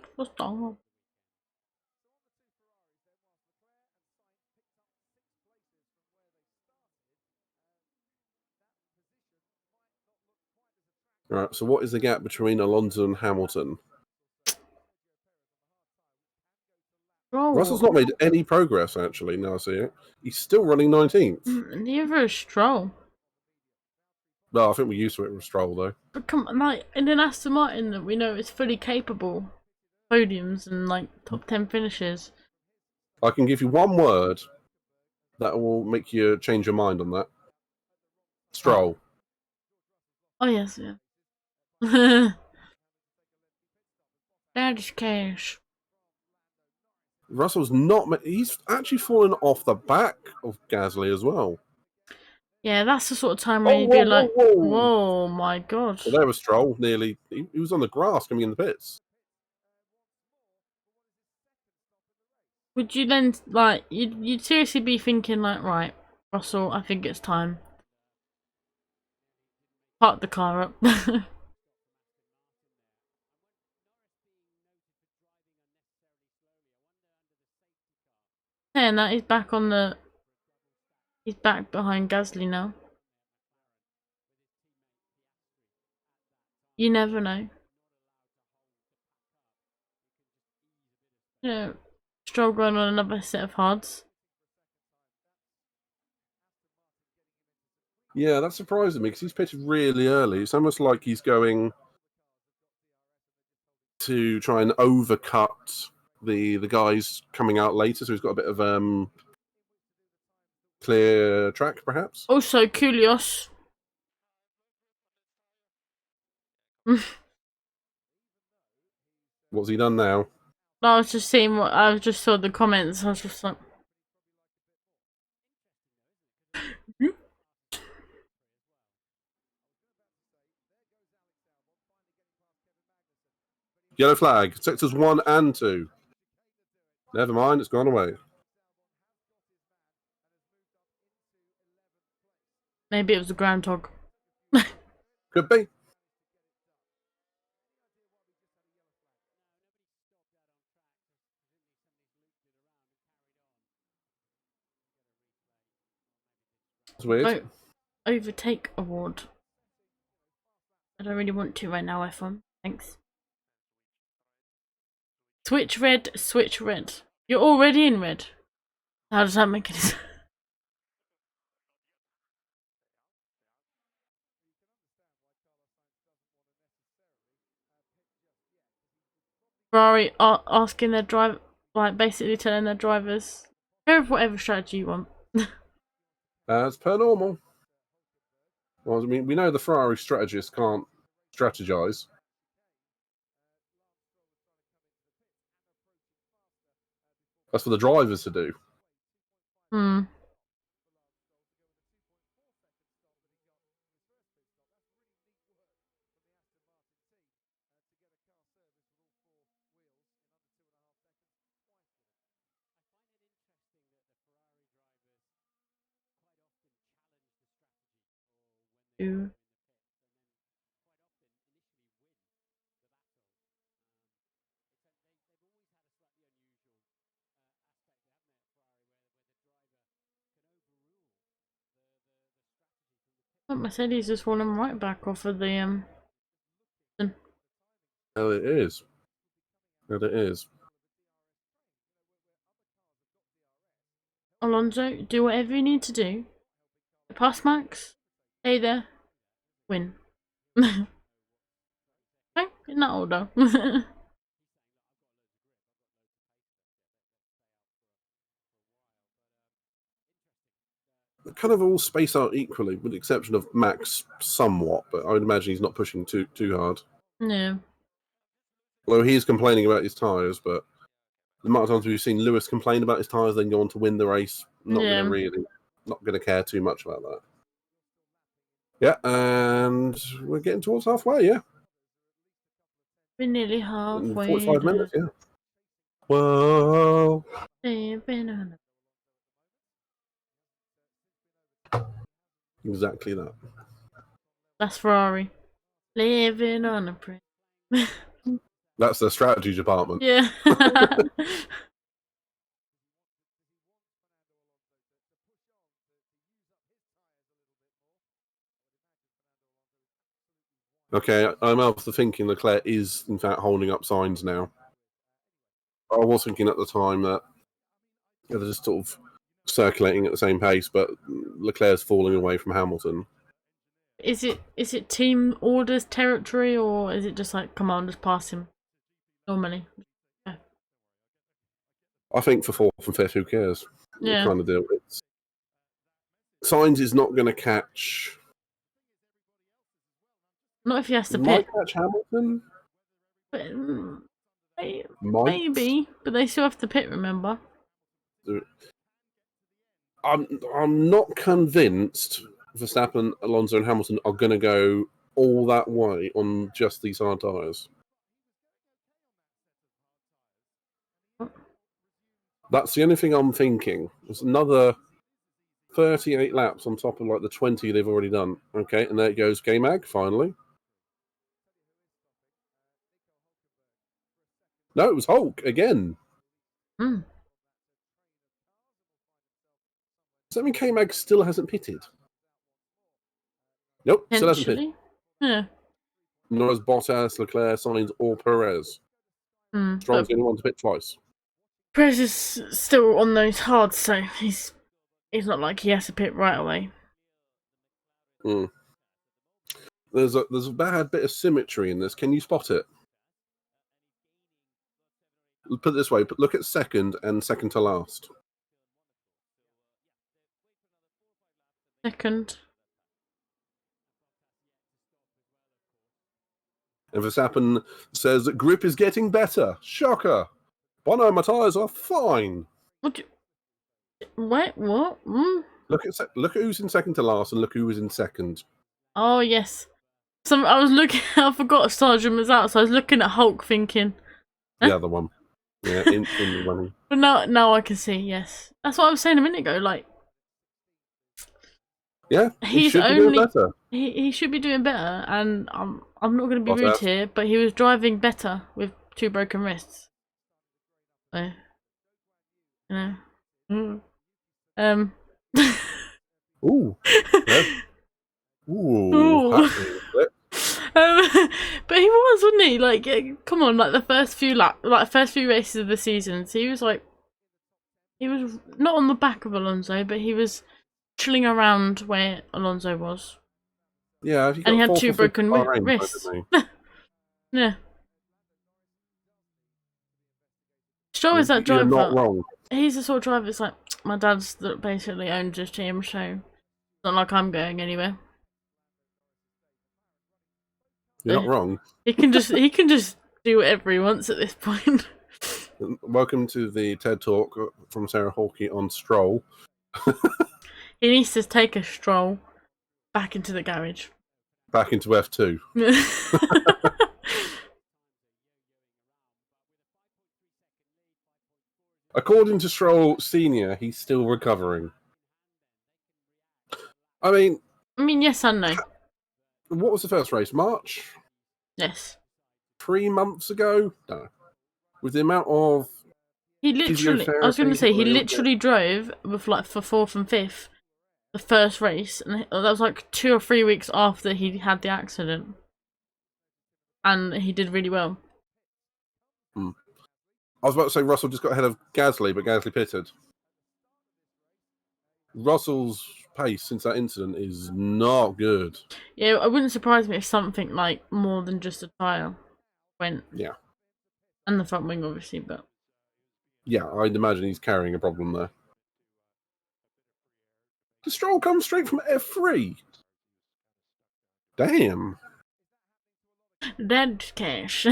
B: right, so what is the gap between Alonso and Hamilton? Russell's not made any progress, actually, now I see it. He's still running 19th.
A: Neither is Stroll.
B: No, I think we're used to it with Stroll, though.
A: But come on, like, in an Aston Martin that we know is fully capable. Podiums and, like, top 10 finishes.
B: I can give you one word that will make you change your mind on that. Stroll.
A: Oh, yes, yeah. That is cash.
B: Russell's not... He's actually fallen off the back of Gasly as well.
A: Yeah, that's the sort of time where you'd be like, whoa, my god.
B: Well, there was Stroll, nearly... He was on the grass coming in the pits.
A: Would you then, like, you'd seriously be thinking, like, right, Russell, I think it's time. Park the car up. And that he's back on the... He's back behind Gasly now. You never know. You know, Stroll going on another set of hards.
B: Yeah, that's surprising me because he's pitched really early. It's almost like he's going to try and overcut the guys coming out later, so he's got a bit of clear track, perhaps.
A: Also, Kyrgios.
B: What's he done now?
A: I was just seeing what I just saw the comments. I was just like,
B: Yellow flag, sectors 1 and 2. Never mind, it's gone away.
A: maybe it was a groundhog.
B: Could be. It's weird.
A: Oh, overtake award. I don't really want to right now, F1. Thanks. Switch red, switch red. You're already in red. How does that make any sense? Ferrari are asking their driver, like basically telling their drivers, go with whatever strategy you want.
B: As per normal. Well, I mean, we know the Ferrari strategists can't strategize. That's for the drivers to do.
A: Hmm. Ooh. But Mercedes has fallen right back off of the
B: And it is. And it is.
A: Alonso, do whatever you need to do. Pass Max, stay there, win. Okay, in that order.
B: Kind of all space out equally, with the exception of Max somewhat, but I would imagine he's not pushing too hard.
A: Yeah.
B: Although he is complaining about his tyres, but the amount of times we've seen Lewis complain about his tyres, then go on to win the race, not going to care too much about that. Yeah, and we're getting towards halfway, yeah.
A: We're nearly halfway.
B: 45 minutes, yeah. Whoa. Exactly that.
A: That's Ferrari. Living on a prayer.
B: That's the strategy department.
A: Yeah.
B: Okay, I'm of the thinking Leclerc is, in fact, holding up signs now. I was thinking at the time that they're just sort of circulating at the same pace, but Leclerc's falling away from Hamilton.
A: Is it team orders territory, or is it just like commanders pass him normally? Yeah.
B: I think for fourth and fifth, who cares?
A: Yeah.
B: Kind of deal. Sainz is not going to catch.
A: Not if he has to
B: Might
A: pit.
B: catch Hamilton.
A: But,
B: Might.
A: maybe, but they still have to pit. Remember.
B: I'm not convinced Verstappen, Alonso, and Hamilton are going to go all that way on just these hard tyres. That's the only thing I'm thinking. There's another 38 laps on top of like the 20 they've already done. Okay, and there it goes, K-Mag, finally. No, it was Hulk again.
A: Hmm.
B: Does that mean K-Mag still hasn't pitted? Nope, still hasn't pitted.
A: Yeah.
B: Nor has Bottas, Leclerc, Sainz, or Perez. Stroll's the only one to pit twice.
A: Perez is still on those hards, so he's not like he has to pit right away.
B: There's a bad bit of symmetry in this. Can you spot it? Put it this way: look at second and second to last.
A: Second.
B: And Verstappen says that grip is getting better. Shocker! Bono, my tyres are fine.
A: Wait, what?
B: Look at who's in second to last, and look who was in second.
A: Oh yes. I was looking. I forgot Sergeant was out, so I was looking at Hulk, thinking.
B: The other one, yeah, in the running.
A: But now I can see. Yes, that's what I was saying a minute ago. Like,
B: yeah, he should be doing better.
A: He should be doing better, and I'm not going to be rude here, but he was driving better with 2 broken wrists. So, you know.
B: Ooh. Yeah. Ooh.
A: me. Like, come on, like the first few races of the season, he was not on the back of Alonso, but he was chilling around where Alonso was.
B: Yeah, he got
A: and he had
B: fourth
A: 2
B: or fifth
A: broken
B: Bahrain,
A: wrists.
B: didn't he?
A: Yeah. Stroll is that
B: You're
A: driver.
B: not wrong.
A: He's the sort of driver. It's like my dad's that basically owns his team, so it's not like I'm going anywhere.
B: You're not wrong.
A: He can just do whatever he wants at this point.
B: Welcome to the TED Talk from Sarah Hawkey on Stroll.
A: He needs to take a stroll back into the garage.
B: Back into F2. According to Stroll Senior, he's still recovering. I mean,
A: yes and no.
B: What was the first race? March?
A: Yes.
B: 3 months ago? No. With the amount of
A: I was going to say, he literally drove with for 4th and 5th the first race, and that was like 2 or 3 weeks after he had the accident. And he did really well.
B: I was about to say Russell just got ahead of Gasly, but Gasly pitted. Russell's pace since that incident is not good.
A: Yeah, it wouldn't surprise me if something like more than just a tyre went.
B: Yeah.
A: And the front wing, obviously, but...
B: Yeah, I'd imagine he's carrying a problem there. The Stroll comes straight from F3. Damn.
A: Dead cash.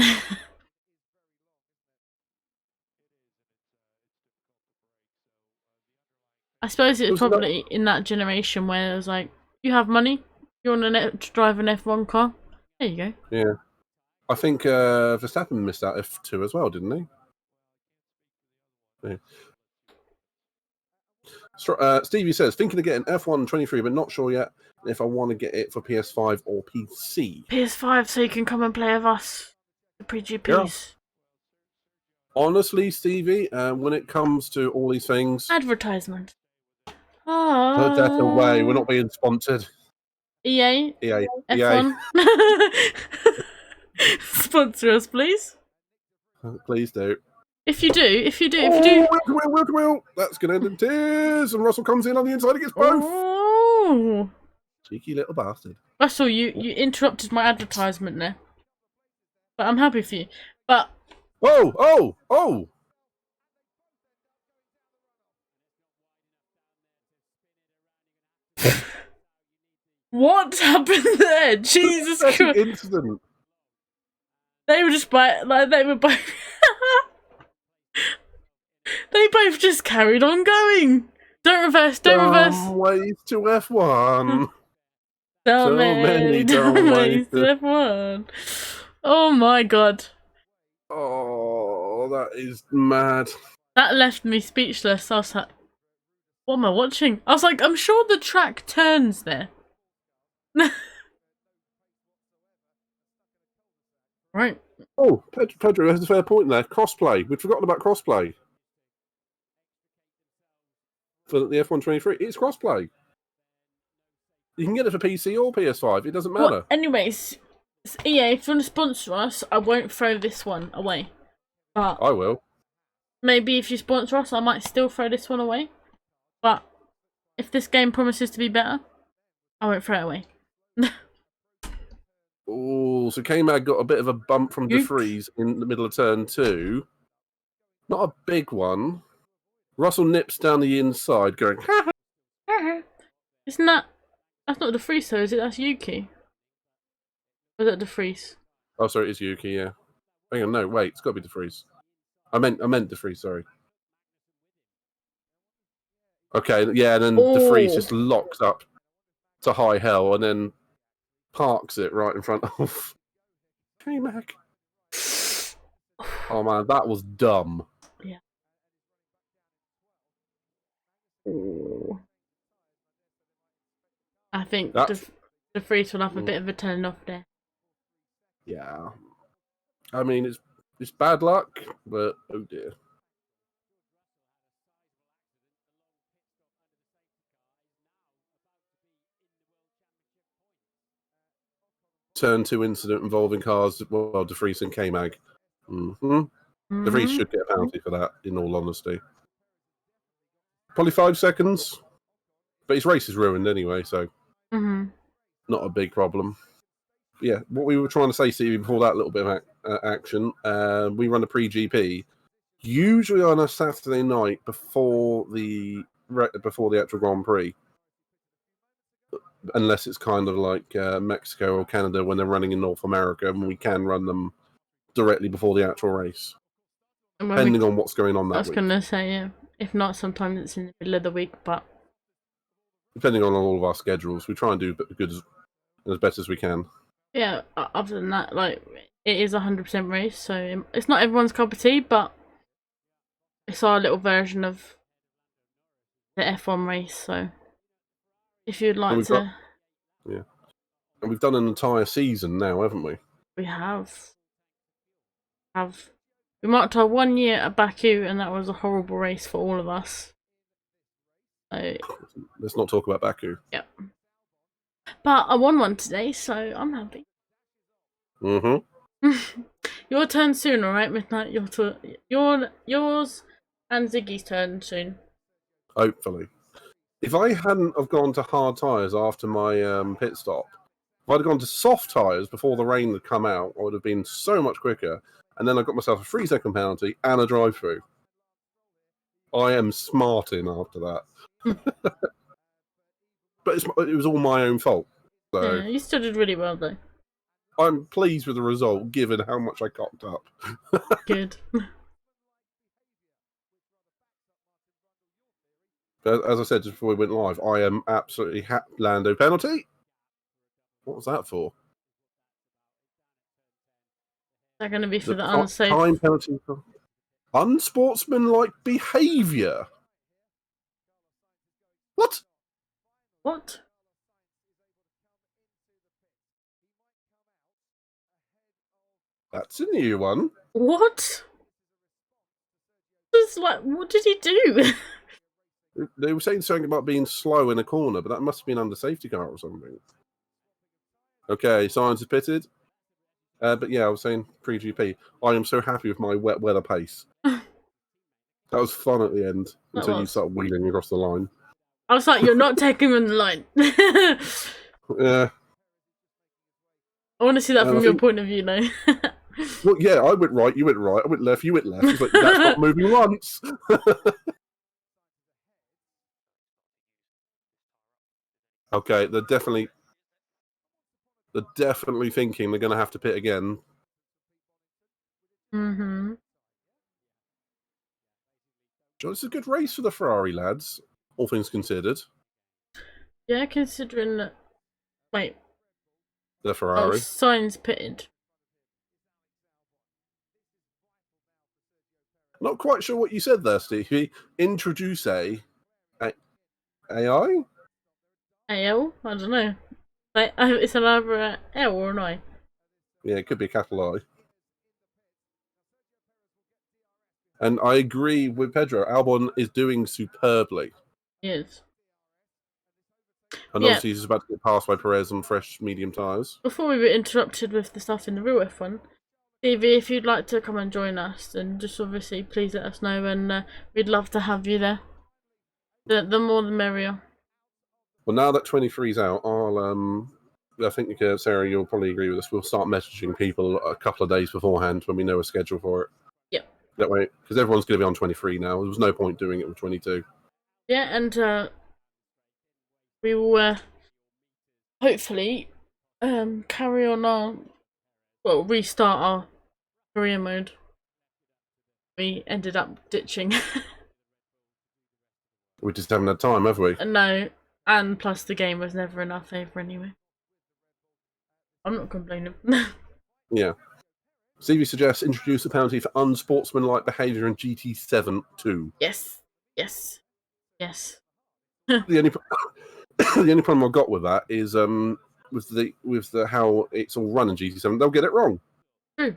A: I suppose it's probably in that generation where it was like, you have money, you want to drive an F1 car? There you go.
B: Yeah. I think Verstappen missed out F2 as well, didn't he? Yeah. Stevie says, thinking of getting F1 23, but not sure yet if I want to get it for PS5 or PC.
A: PS5, so you can come and play with us. The pre-GPs.
B: Yeah. Honestly, Stevie, when it comes to all these things...
A: Advertisement.
B: Put that away. We're not being sponsored.
A: EA? F1?
B: EA.
A: Sponsor us, please.
B: Please do.
A: If you do.
B: Will. That's going to end in tears. And Russell comes in on the inside and gets both.
A: Oh.
B: Cheeky little bastard.
A: Russell, you interrupted my advertisement there. But I'm happy for you. But...
B: Oh!
A: What happened there? Jesus Christ.
B: Incident.
A: They were just they were both... They both just carried on going. Don't reverse.
B: Ways to F1.
A: So many dumb ways to F1. Oh my god.
B: Oh, that is mad.
A: That left me speechless. I was like, what am I watching? I was like, I'm sure the track turns there. Right.
B: Oh, Pedro has a fair point there. Crossplay. We'd forgotten about crossplay. For the F1 23, it's crossplay. You can get it for PC or PS5. It doesn't matter.
A: Well, anyways, EA, if you want to sponsor us, I won't throw this one away. But
B: I will.
A: Maybe if you sponsor us, I might still throw this one away. But if this game promises to be better, I won't throw it away.
B: Oh, so K-Mag got a bit of a bump from De Vries in the middle of turn 2. Not a big one. Russell nips down the inside, going, ha ha.
A: Isn't that... That's not De Vries though, is it? That's Yuki. Or is that De Vries?
B: Oh, sorry, it is Yuki, yeah. Hang on, no, wait, it's got to be De Vries. I meant De Vries, sorry. Okay, yeah, and then De Vries just locks up to high hell and then parks it right in front of K-Mag. Oh man, that was dumb.
A: Yeah. Ooh. I think De Vries will have a bit of a turn off there.
B: Yeah. I mean, it's bad luck, but oh dear. Turn 2 incident involving cars, well, De Vries and K-Mag. De Vries should get a penalty for that, in all honesty. Probably 5 seconds, but his race is ruined anyway, so not a big problem. But yeah, what we were trying to say, Stevie, before that little bit of action, we run a pre-GP, usually on a Saturday night before the actual Grand Prix, unless it's kind of like Mexico or Canada when they're running in North America, and we can run them directly before the actual race, depending on what's going on that week.
A: I was going to say, yeah. If not, sometimes it's in the middle of the week, but
B: depending on all of our schedules, we try and do as best as we can.
A: Yeah, other than that, like, it is 100% race, so it's not everyone's cup of tea, but it's our little version of the F1 race, so if you'd like to...
B: Yeah. And we've done an entire season now, haven't we?
A: We have. We marked our 1 year at Baku, and that was a horrible race for all of us. So,
B: let's not talk about Baku.
A: Yeah. But I won one today, so I'm happy. Your turn soon, alright, Midnight? Yours and Ziggy's turn soon.
B: Hopefully. If I hadn't have gone to hard tyres after my pit stop, if I'd gone to soft tyres before the rain had come out, I would have been so much quicker. And then I got myself a 3-second penalty and a drive-through. I am smarting after that. But it was all my own fault. So
A: yeah, you still did really well, though.
B: I'm pleased with the result, given how much I cocked up.
A: Good.
B: But as I said just before we went live, I am absolutely Lando penalty. What was that for?
A: Is that going to be for the unsafe?
B: Time penalty for unsportsmanlike behaviour. What?
A: What?
B: That's a new one.
A: What? What did he do?
B: They were saying something about being slow in a corner, but that must have been under safety car or something. Okay, Science is pitted. But yeah, I was saying pre-GP. I am so happy with my wet weather pace. That was fun at the end until you start wheeling across the line.
A: I was like, you're not taking him on the line.
B: Yeah.
A: I want to see that from your point of view, though.
B: Well, yeah, I went right, you went right, I went left, you went left. It's like, that's not moving once. Okay, they're definitely thinking they're going to have to pit again. John, it's a good race for the Ferrari lads, all things considered.
A: Yeah, considering that... Wait.
B: The Ferrari.
A: Oh, Sainz pitted.
B: Not quite sure what you said there, Stevie. Introduce AI?
A: AL? I don't know. It's either an L or an I.
B: Yeah, it could be a capital I. And I agree with Pedro. Albon is doing superbly.
A: He is.
B: And obviously he's about to get passed by Perez on fresh medium tyres.
A: Before we were interrupted with the stuff in the real F1, Stevie, if you'd like to come and join us, then just obviously please let us know, and we'd love to have you there. The more the merrier.
B: Well, now that 23's out, I think, Sarah, you'll probably agree with us. We'll start messaging people a couple of days beforehand when we know a schedule for it.
A: Yeah.
B: That way, because everyone's going to be on 23 now. There was no point doing it with 22.
A: Yeah, and we will hopefully carry on restart our career mode. We ended up ditching.
B: We just haven't had time, have we?
A: No, and plus the game was never in our favour anyway. I'm not complaining.
B: Yeah. Stevie suggests introduce a penalty for unsportsmanlike behaviour in GT7 too.
A: Yes. Yes. Yes.
B: The only problem I've got with that is with the how it's all run in GT7, they'll get it wrong.
A: True.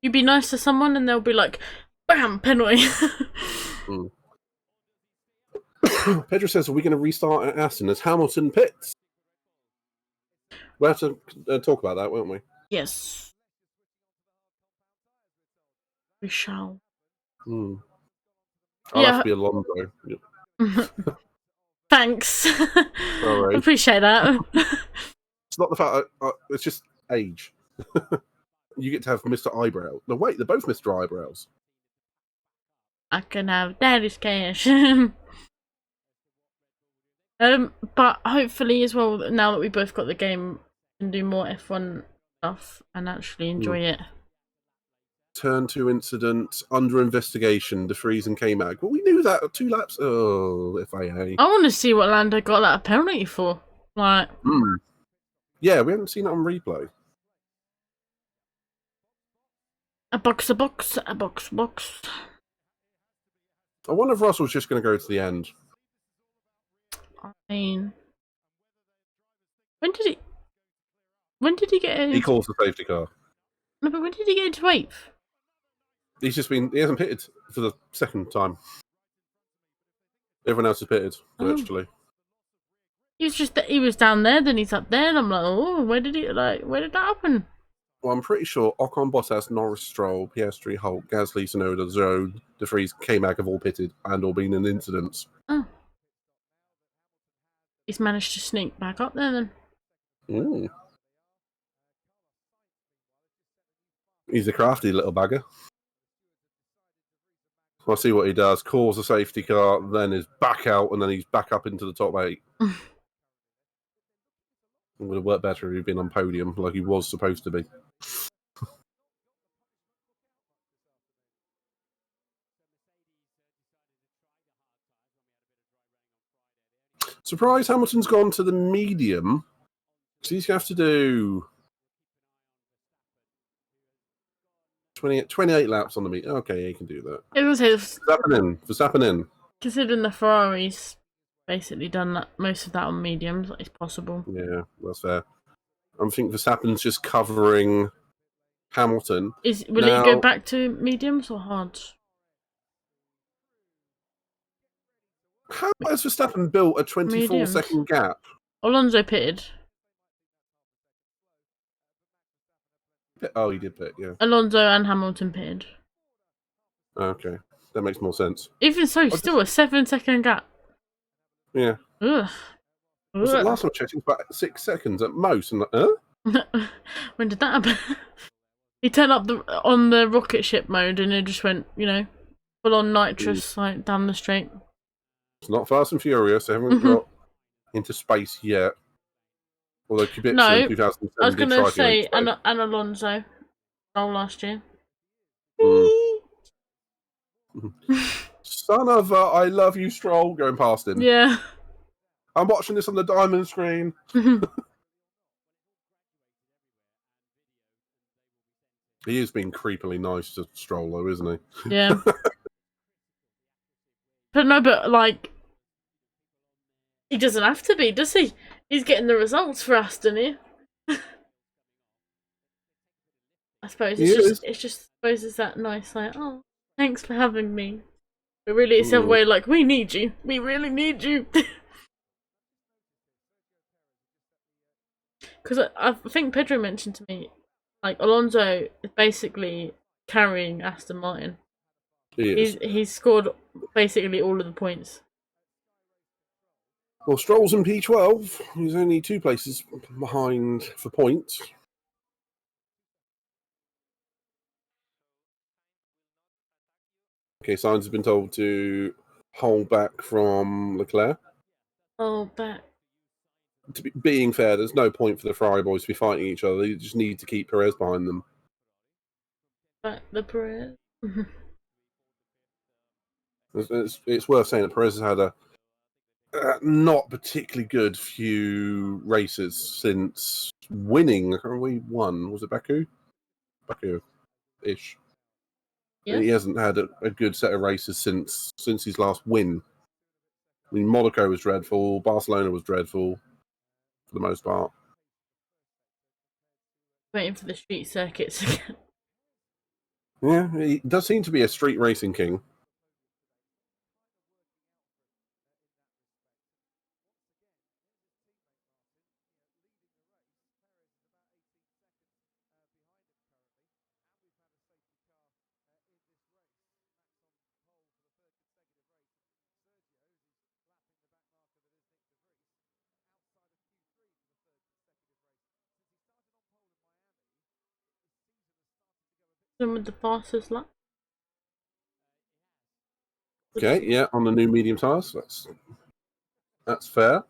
A: You be nice to someone and they'll be like, bam, penalty.
B: Pedro says, are we going to restart at Aston as Hamilton pits? We'll have to talk about that, won't we?
A: Yes. We shall.
B: I'll have to be Alonso.
A: Thanks.
B: Sorry.
A: Appreciate that.
B: It's not the fact it's just age. You get to have Mr. Eyebrow. No, wait, they're both Mr. Eyebrows.
A: I can have daddy's cash. But hopefully as well, now that we both got the game, we can do more F1 stuff and actually enjoy it.
B: Turn 2 incident, under investigation, DeFries and K-Mag. Well, we knew that 2 laps. Oh, FIA.
A: I want to see what Lando got that penalty for. Like,
B: yeah, we haven't seen it on replay.
A: A box. I
B: wonder if Russell's just going to go to the end.
A: I mean, when did he get in?
B: He calls the safety car.
A: No, but when did he get into 8th?
B: He hasn't pitted for the second time. Everyone else has pitted, virtually.
A: He was down there, then he's up there, and I'm like, oh, where did that happen?
B: Well, I'm pretty sure Ocon, Bottas, Norris, Stroll, Piastri, Hulk, Gasly, Tsunoda, Zhou, DeFries, K-Mag have all pitted and all been in incidents.
A: Oh. He's managed to sneak back up there then.
B: He's a crafty little bagger. I'll see what he does. Calls a safety car, then is back out, and then he's back up into the top 8. It would have worked better if he'd been on podium like he was supposed to be. Surprise, Hamilton's gone to the medium. So he's going to have to do 28 laps on the medium. Okay, he can do that.
A: It was
B: Verstappen in.
A: Considering the Ferrari's basically done most of that on mediums, it's possible.
B: Yeah, that's fair. I think Verstappen's just covering Hamilton.
A: Will it go back to mediums or hards?
B: How has Verstappen built a 24-second gap?
A: Alonso pitted.
B: Oh, he did pit, yeah.
A: Alonso and Hamilton pitted.
B: Okay, that makes more sense.
A: Even so, still a 7-second gap.
B: Yeah.
A: Ugh.
B: Was it last time I checked? It was about 6 seconds at most. And
A: when did that happen? He turned up on the rocket ship mode and it just went, full on nitrous like down the straight.
B: It's not Fast and Furious. They haven't got into space yet. Although Kubica in 2007
A: I was going to say, and Alonso last year.
B: Son of a I love you, Stroll, going past him.
A: Yeah.
B: I'm watching this on the diamond screen. He is being creepily nice to Stroll, though, isn't he?
A: Yeah. But he doesn't have to be, does he? He's getting the results for Aston here. I suppose it's that nice, like, oh, thanks for having me. But really, it's the other way, like, we need you. We really need you. Because I think Pedro mentioned to me, like, Alonso is basically carrying Aston Martin. He's scored basically all of the points.
B: Well, Stroll's in P12. He's only 2 places behind for points. Okay, Sainz has been told to hold back from Leclerc.
A: Hold back.
B: Being fair, there's no point for the Ferrari boys to be fighting each other. They just need to keep Perez behind them.
A: Back the Perez.
B: It's worth saying that Perez has had a not particularly good few races since winning. We won. Was it Baku? Baku-ish. Yeah. He hasn't had a good set of races since his last win. I mean, Monaco was dreadful. Barcelona was dreadful for the most part.
A: Waiting for the street circuits again.
B: Yeah, he does seem to be a street racing king.
A: Some with the fastest lap.
B: Okay, yeah, on the new medium tires. That's fair.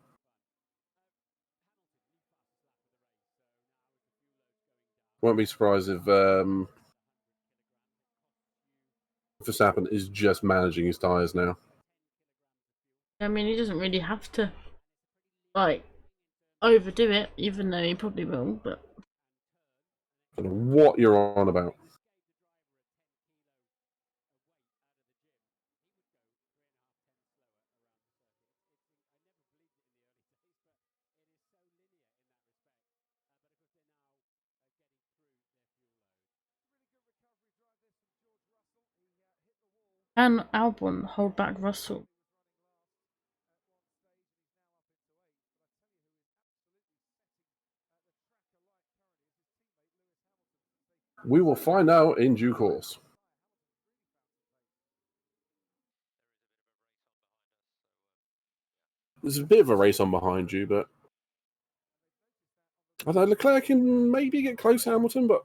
B: Won't be surprised if Verstappen is just managing his tires now.
A: I mean, he doesn't really have to, like, overdo it, even though he probably will, but...
B: I don't know what you're on about.
A: Can Albon hold back Russell?
B: We will find out in due course. There's a bit of a race on behind you, but I don't know, Leclerc can maybe get close to Hamilton, but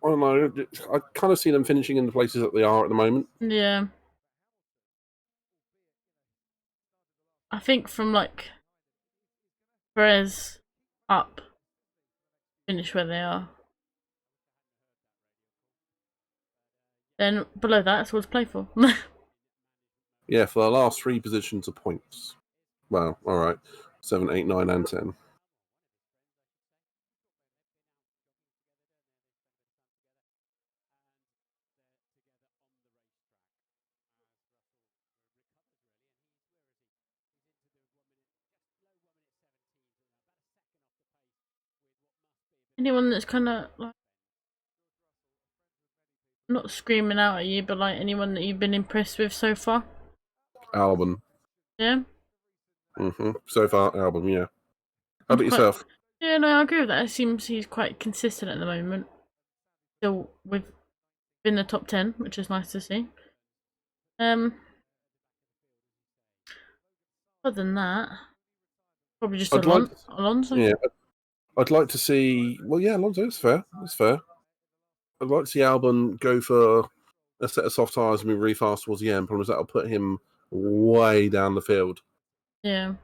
B: I don't know. I kind of see them finishing in the places that they are at the moment.
A: Yeah. I think from, like, Perez up, finish where they are. Then below that, it's what's play for.
B: Yeah, for the last 3 positions of points. Well, all right. 7, 8, 9, and 10.
A: Anyone that's kind of, like, not screaming out at you, but, like, anyone that you've been impressed with so far?
B: Albon.
A: Yeah?
B: So far, Albon, yeah. How
A: I'm
B: about
A: quite...
B: yourself?
A: Yeah, no, I agree with that. It seems he's quite consistent at the moment. Still within the top 10, which is nice to see. Other than that, probably just Alonso.
B: Yeah, I'd like to see. Well, yeah, Alonso. It's fair. It's fair. I'd like to see Albon go for a set of soft tires and move really fast towards the end. Problem is that'll put him way down the field.
A: Yeah.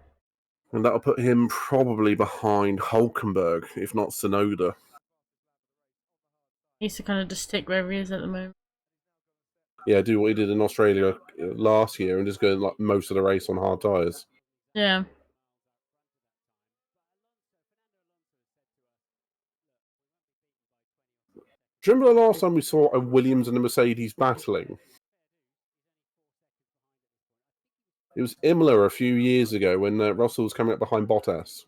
B: And that'll put him probably behind Hulkenberg, if not Tsunoda.
A: He needs to kind of just stick where he is at the moment.
B: Yeah, do what he did in Australia last year and just go like most of the race on hard tyres.
A: Yeah.
B: Do you remember the last time we saw a Williams and a Mercedes battling? It was Imola a few years ago when Russell was coming up behind Bottas.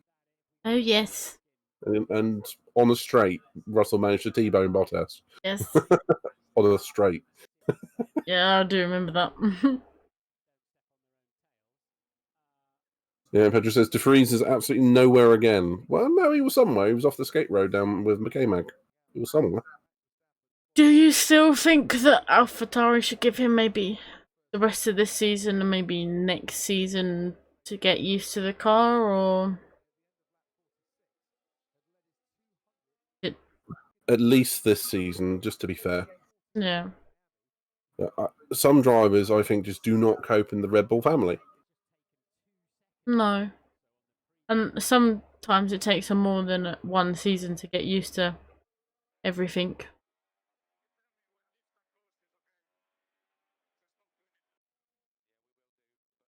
A: Oh, yes.
B: And on the straight, Russell managed to T-bone Bottas.
A: Yes.
B: On the straight.
A: Yeah, I do remember that.
B: Yeah, Pedro says De Vries is absolutely nowhere again. Well, no, he was somewhere. He was off the skate road down with McCamag. He was somewhere.
A: Do you still think that AlphaTauri should give him maybe the rest of this season and maybe next season to get used to the car, or
B: At least this season, just to be fair.
A: Yeah.
B: Some drivers, I think, just do not cope in the Red Bull family.
A: No. And sometimes it takes them more than 1 season to get used to everything.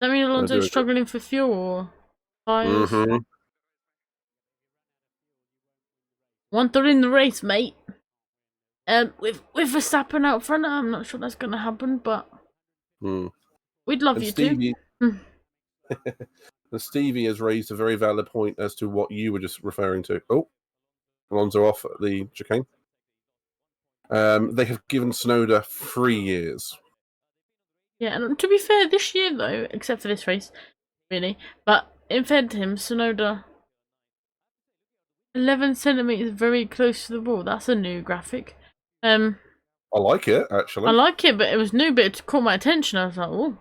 A: Does that mean Alonso's struggling for fuel or tyres? Want to win the race, mate. With Verstappen out front, I'm not sure that's going to happen, but we'd love you to.
B: And Stevie has raised a very valid point as to what you were just referring to. Oh, Alonso off at the chicane. They have given Tsunoda 3 years.
A: Yeah, and to be fair, this year though, except for this race, really, but in fair to him, Tsunoda 11 centimeters very close to the wall. That's a new graphic.
B: I like it, actually.
A: I like it, but it was new, but it caught my attention. I was like, oh.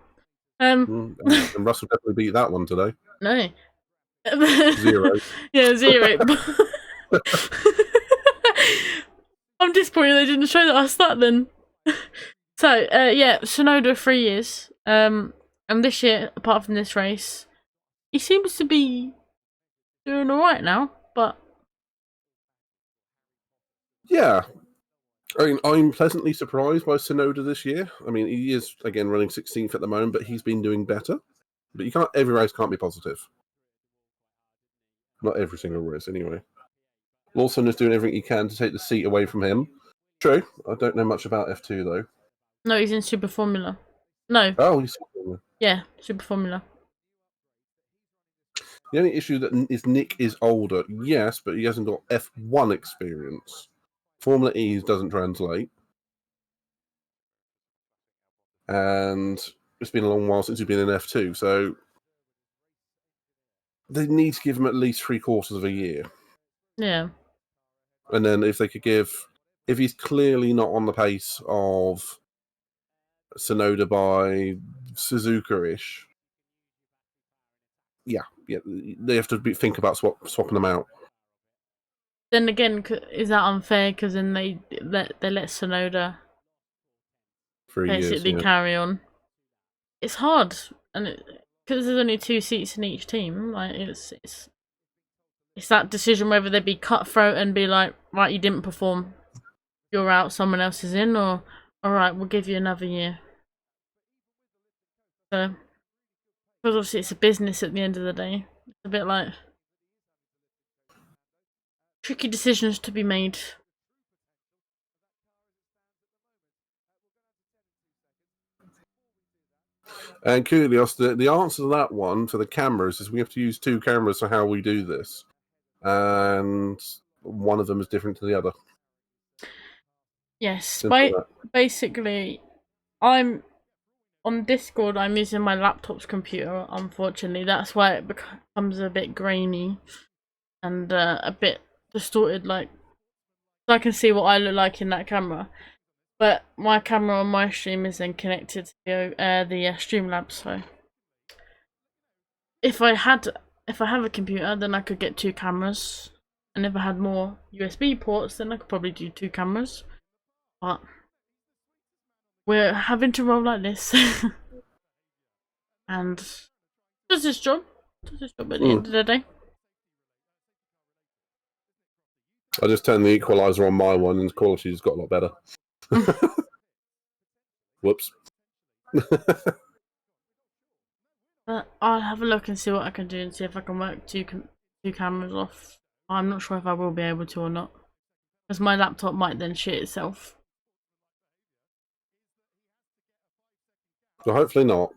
B: And Russell definitely beat that one today.
A: No.
B: 0.
A: Yeah, 0. I'm I'm disappointed they didn't show us that then. So, yeah, Tsunoda 3 years. And this year, apart from this race, he seems to be doing alright now, but...
B: Yeah. I mean, I'm pleasantly surprised by Tsunoda this year. I mean, he is, again, running 16th at the moment, but he's been doing better. But every race can't be positive. Not every single race, anyway. Lawson is doing everything he can to take the seat away from him. True. I don't know much about F2, though.
A: No, he's in Super Formula. No.
B: Oh, he's...
A: Yeah, Super Formula.
B: The only issue that is Nick is older, yes, but he hasn't got F1 experience. Formula E doesn't translate. And it's been a long while since he's been in F2, so they need to give him at least 3/4 of a year.
A: Yeah.
B: And then if he's clearly not on the pace of Tsunoda by Suzuka-ish, yeah, they have to think about swapping them out.
A: Then again, is that unfair? Because then they let Tsunoda basically carry on. It's hard, and because there's only 2 seats in each team, like it's that decision whether they be cutthroat and be like, right, you didn't perform, you're out, someone else is in, or alright, we'll give you another year. So, because obviously it's a business at the end of the day, it's a bit like tricky decisions to be made.
B: And Kulios, the answer to that one for the cameras is we have to use 2 cameras for how we do this. And one of them is different to the other.
A: Yes, basically, I'm on Discord, I'm using my laptop's computer, unfortunately. That's why it becomes a bit grainy and a bit distorted, like, so I can see what I look like in that camera. But my camera on my stream is then connected to the Streamlabs, so if I have a computer, then I could get 2 cameras, and if I had more USB ports, then I could probably do 2 cameras. But we're having to roll like this. And does this job at the end of the day.
B: I just turned the equalizer on my one and the quality's got a lot better. Whoops.
A: I'll have a look and see what I can do and see if I can work 2 cameras off. I'm not sure if I will be able to or not, because my laptop might then shit itself.
B: So hopefully not.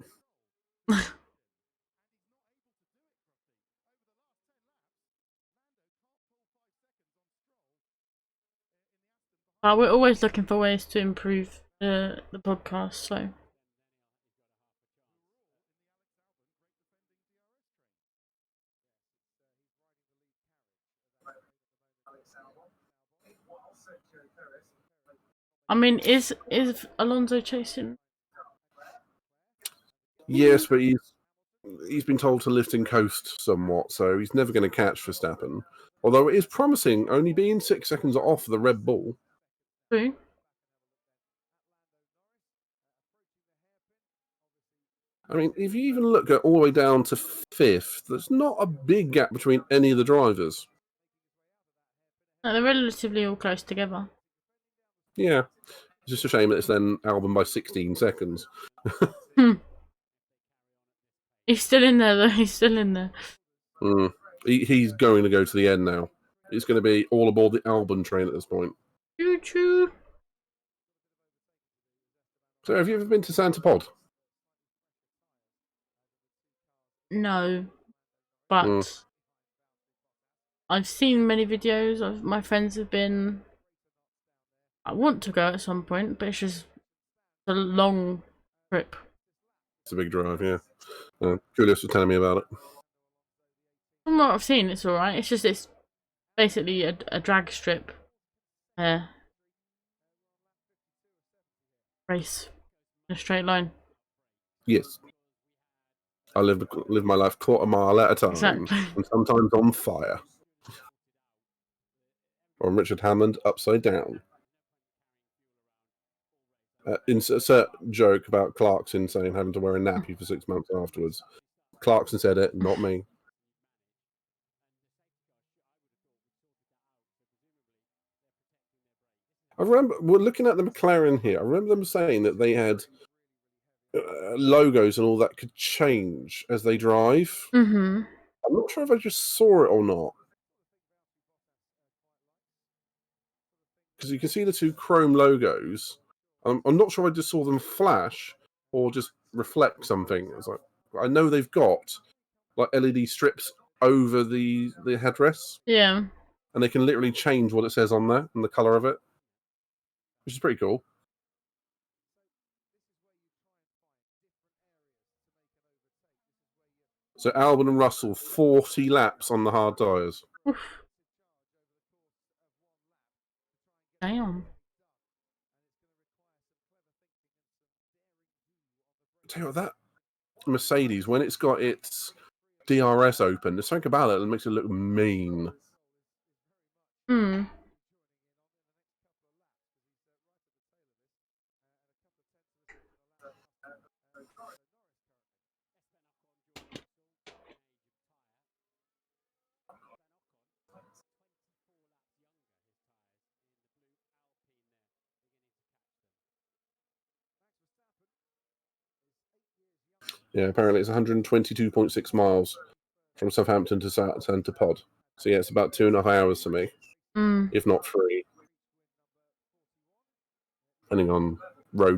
A: But we're always looking for ways to improve the podcast, so. I mean, is Alonso chasing?
B: Yes, but he's been told to lift and coast somewhat, so he's never going to catch Verstappen. Although it is promising, only being 6 seconds off the Red Bull.
A: True.
B: I mean, if you even look at all the way down to 5th, there's not a big gap between any of the drivers.
A: No, they're relatively all close together.
B: Yeah. It's just a shame that it's then Albon by 16 seconds.
A: He's still in there, though. He's still in there.
B: He's going to go to the end now. It's going to be all aboard the Albon train at this point.
A: Choo-choo.
B: So, have you ever been to Santa Pod?
A: No, but I've seen many videos of my friends have been. I want to go at some point, but it's just a long trip.
B: It's a big drive, yeah. Julius was telling me about it.
A: From what I've seen, it's alright. It's basically a drag strip race in a straight line.
B: Yes. I live my life quarter mile at a time,
A: exactly.
B: And sometimes on fire. Or Richard Hammond, Upside Down. insert joke about Clarkson saying having to wear a nappy for 6 months afterwards. Clarkson said it, not me. I remember we're looking at the McLaren here. I remember them saying that they had logos and all that could change as they drive.
A: Mm-hmm.
B: I'm not sure if I just saw it or not. Because you can see the two chrome logos. I'm not sure I just saw them flash or just reflect something. It's like, I know they've got like LED strips over the headrests.
A: Yeah.
B: And they can literally change what it says on there and the colour of it, which is pretty cool. So Albon and Russell, 40 laps on the hard tyres.
A: Damn.
B: Tell you what, that Mercedes, when it's got its DRS open, there's something about it that makes it look mean.
A: Hmm.
B: Yeah, apparently it's 122.6 miles from Southampton to Centre Pod. So yeah, it's about 2.5 hours to me, if not 3, depending on road